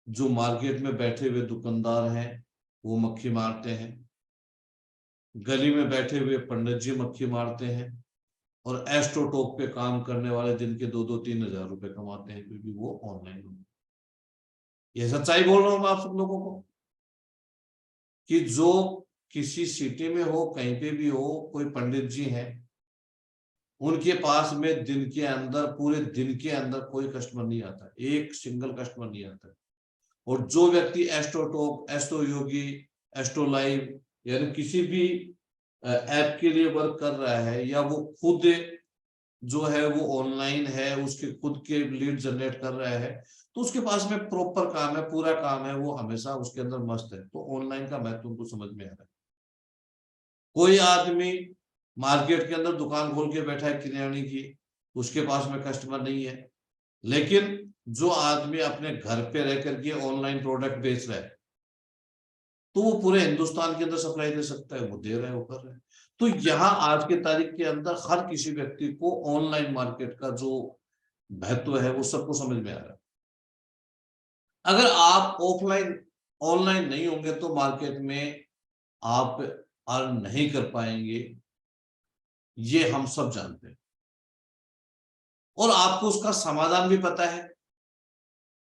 Speaker 1: जो मार्केट में बैठे हुए दुकानदार हैं वो मक्खी मारते हैं, गली में बैठे हुए पंडित जी मक्खी मारते हैं, और एस्ट्रोटॉक पे काम करने वाले दिन के 2-3 हजार रुपए कमाते हैं, क्योंकि वो ऑनलाइन हो। ये सच्चाई बोल रहा हूं मैं आप सब लोगों को कि जो किसी सिटी में हो, कहीं पे भी हो, कोई पंडित जी हैं, उनके पास में दिन के अंदर, पूरे दिन के अंदर कोई कस्टमर नहीं आता, एक सिंगल कस्टमर नहीं आता। और जो व्यक्ति एस्ट्रोटॉक, एस्ट्रो योगी, एस्ट्रो लाइव यानी किसी भी ऐप के लिए वर्क कर रहा है, या वो खुद जो है वो ऑनलाइन है, उसके खुद के लीड जनरेट कर रहा है, तो उसके पास में प्रॉपर काम है, पूरा काम है, वो हमेशा उसके अंदर मस्त है। तो ऑनलाइन का महत्व उनको समझ में आ रहा है। कोई आदमी मार्केट के अंदर दुकान खोल के बैठा है किराने की, उसके पास में कस्टमर नहीं है, लेकिन जो आदमी अपने घर पे रह करके ऑनलाइन प्रोडक्ट बेच रहा है, तो वो पूरे हिंदुस्तान के अंदर सप्लाई दे सकता है, वो दे रहा है, वो कर रहा है। तो यहाँ आज के तारीख के अंदर हर किसी व्यक्ति को ऑनलाइन मार्केट का जो महत्व है वो सबको समझ में आ रहा है। अगर आप ऑफलाइन ऑनलाइन नहीं होंगे तो मार्केट में आप अर्न नहीं कर पाएंगे, ये हम सब जानते हैं। और आपको उसका समाधान भी पता है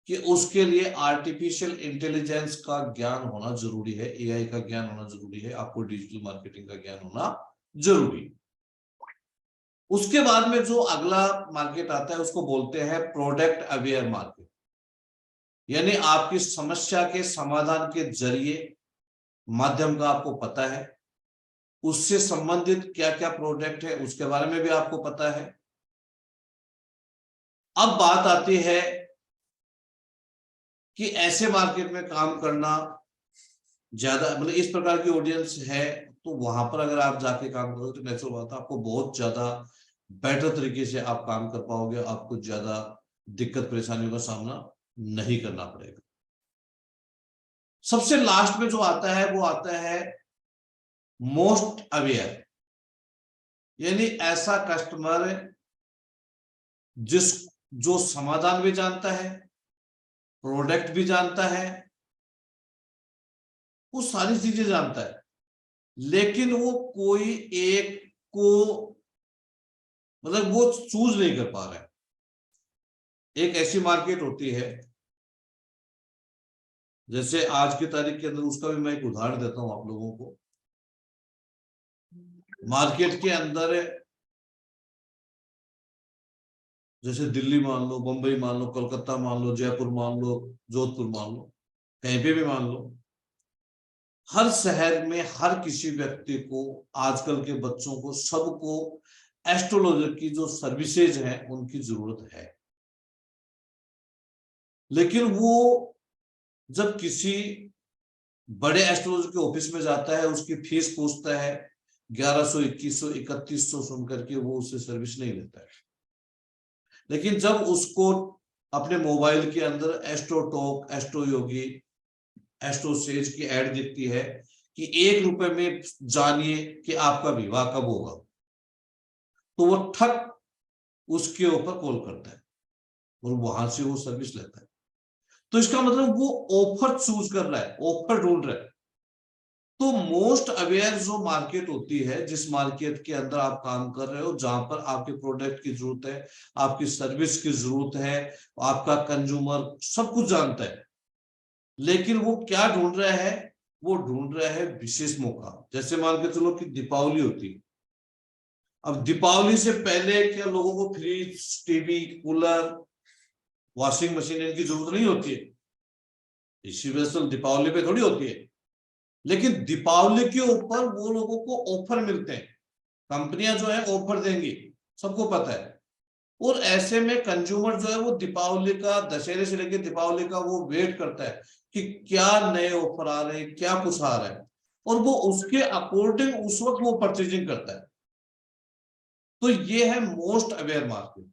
Speaker 1: कि उसके लिए आर्टिफिशियल इंटेलिजेंस का ज्ञान होना जरूरी है, एआई का ज्ञान होना जरूरी है, आपको डिजिटल मार्केटिंग का ज्ञान होना जरूरी है। उसके बाद में जो अगला मार्केट आता है उसको बोलते हैं प्रोडक्ट अवेयर मार्केट, यानी आपकी समस्या के समाधान के जरिए माध्यम का आपको पता है, उससे संबंधित क्या क्या प्रोडक्ट है उसके बारे में भी आपको पता है। अब बात आती है कि ऐसे मार्केट में काम करना ज्यादा, मतलब इस प्रकार की ऑडियंस है, तो वहां पर अगर आप जाके काम करोगे तो नेचुरल बात है आपको बहुत ज्यादा बेटर तरीके से आप काम कर पाओगे, आपको ज्यादा दिक्कत परेशानियों का सामना नहीं करना पड़ेगा। सबसे लास्ट में जो आता है वो आता है मोस्ट अवेयर, यानी ऐसा कस्टमर जो समाधान भी जानता है प्रोडक्ट भी जानता है, वो सारी चीजें जानता है, लेकिन वो कोई एक को मतलब वो चूज नहीं कर पा रहा है। एक ऐसी मार्केट होती है, जैसे आज की तारीख के अंदर, उसका भी मैं एक उदाहरण देता हूं आप लोगों को। मार्केट के अंदर जैसे दिल्ली मान लो, बंबई मान लो, कोलकाता मान लो, जयपुर मान लो, जोधपुर मान लो, कहीं पे भी मान लो, हर शहर में हर किसी व्यक्ति को, आजकल के बच्चों को, सबको एस्ट्रोलॉजर की जो सर्विसेज हैं उनकी जरूरत है। लेकिन वो जब किसी बड़े एस्ट्रोलॉजर के ऑफिस में जाता है, उसकी फीस पूछता है 1100, 2100, 3100 सुन करके वो उससे सर्विस नहीं लेता है। लेकिन जब उसको अपने मोबाइल के अंदर एस्ट्रो टॉक, एस्ट्रो योगी, एस्ट्रो सेज की ऐड दिखती है कि 1 रुपए में जानिए कि आपका विवाह कब होगा, तो वो ठक उसके ऊपर कॉल करता है और वहां से वो सर्विस लेता है। तो इसका मतलब वो ऑफर चूज कर रहा है, ऑफर ढूंढ रहा है। तो मोस्ट अवेयर जो मार्केट होती है, जिस मार्केट के अंदर आप काम कर रहे हो, जहां पर आपके प्रोडक्ट की जरूरत है, आपकी सर्विस की जरूरत है, आपका कंज्यूमर सब कुछ जानता है, लेकिन वो क्या ढूंढ रहा है, वो ढूंढ रहा है विशेष मौका। जैसे मान के चलो कि दीपावली होती है। अब दीपावली से पहले क्या लोगों को fridge, TV, cooler, washing machine इनकी जरूरत नहीं होती है? इसी वजह से दीपावली पे थोड़ी होती है। लेकिन दीपावली के ऊपर वो लोगों को ऑफर मिलते हैं, कंपनियां जो है ऑफर देंगी, सबको पता है। और ऐसे में कंज्यूमर जो है वो दीपावली का, दशहरे से लेकर दीपावली का वो वेट करता है कि क्या नए ऑफर आ रहे हैं, क्या कुछ आ रहा है, और वो उसके अकॉर्डिंग उस वक्त वो परचेजिंग करता है। तो ये है मोस्ट अवेयर मार्केट।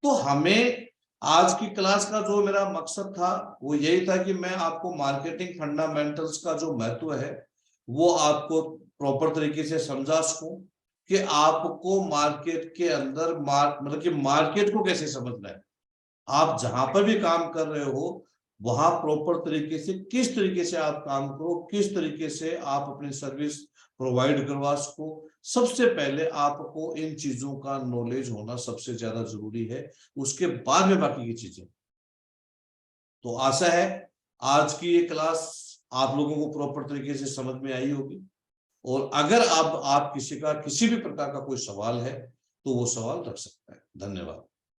Speaker 1: तो हमें आज की क्लास का जो मेरा मकसद था वो यही था कि मैं आपको मार्केटिंग फंडामेंटल्स का जो महत्व है वो आपको प्रॉपर तरीके से समझा सकूं कि आपको मार्केट के अंदर मतलब कि मार्केट को कैसे समझना है। आप जहां पर भी काम कर रहे हो वहां प्रॉपर तरीके से किस तरीके से आप काम करो, किस तरीके से आप अपनी सर्विस प्रोवाइड करवा सको, सबसे पहले आपको इन चीजों का नॉलेज होना सबसे ज्यादा जरूरी है, उसके बाद में बाकी की चीजें। तो आशा है आज की ये क्लास आप लोगों को प्रॉपर तरीके से समझ में आई होगी। और अगर आप किसी भी प्रकार का कोई सवाल है तो वो सवाल रख सकते हैं। धन्यवाद।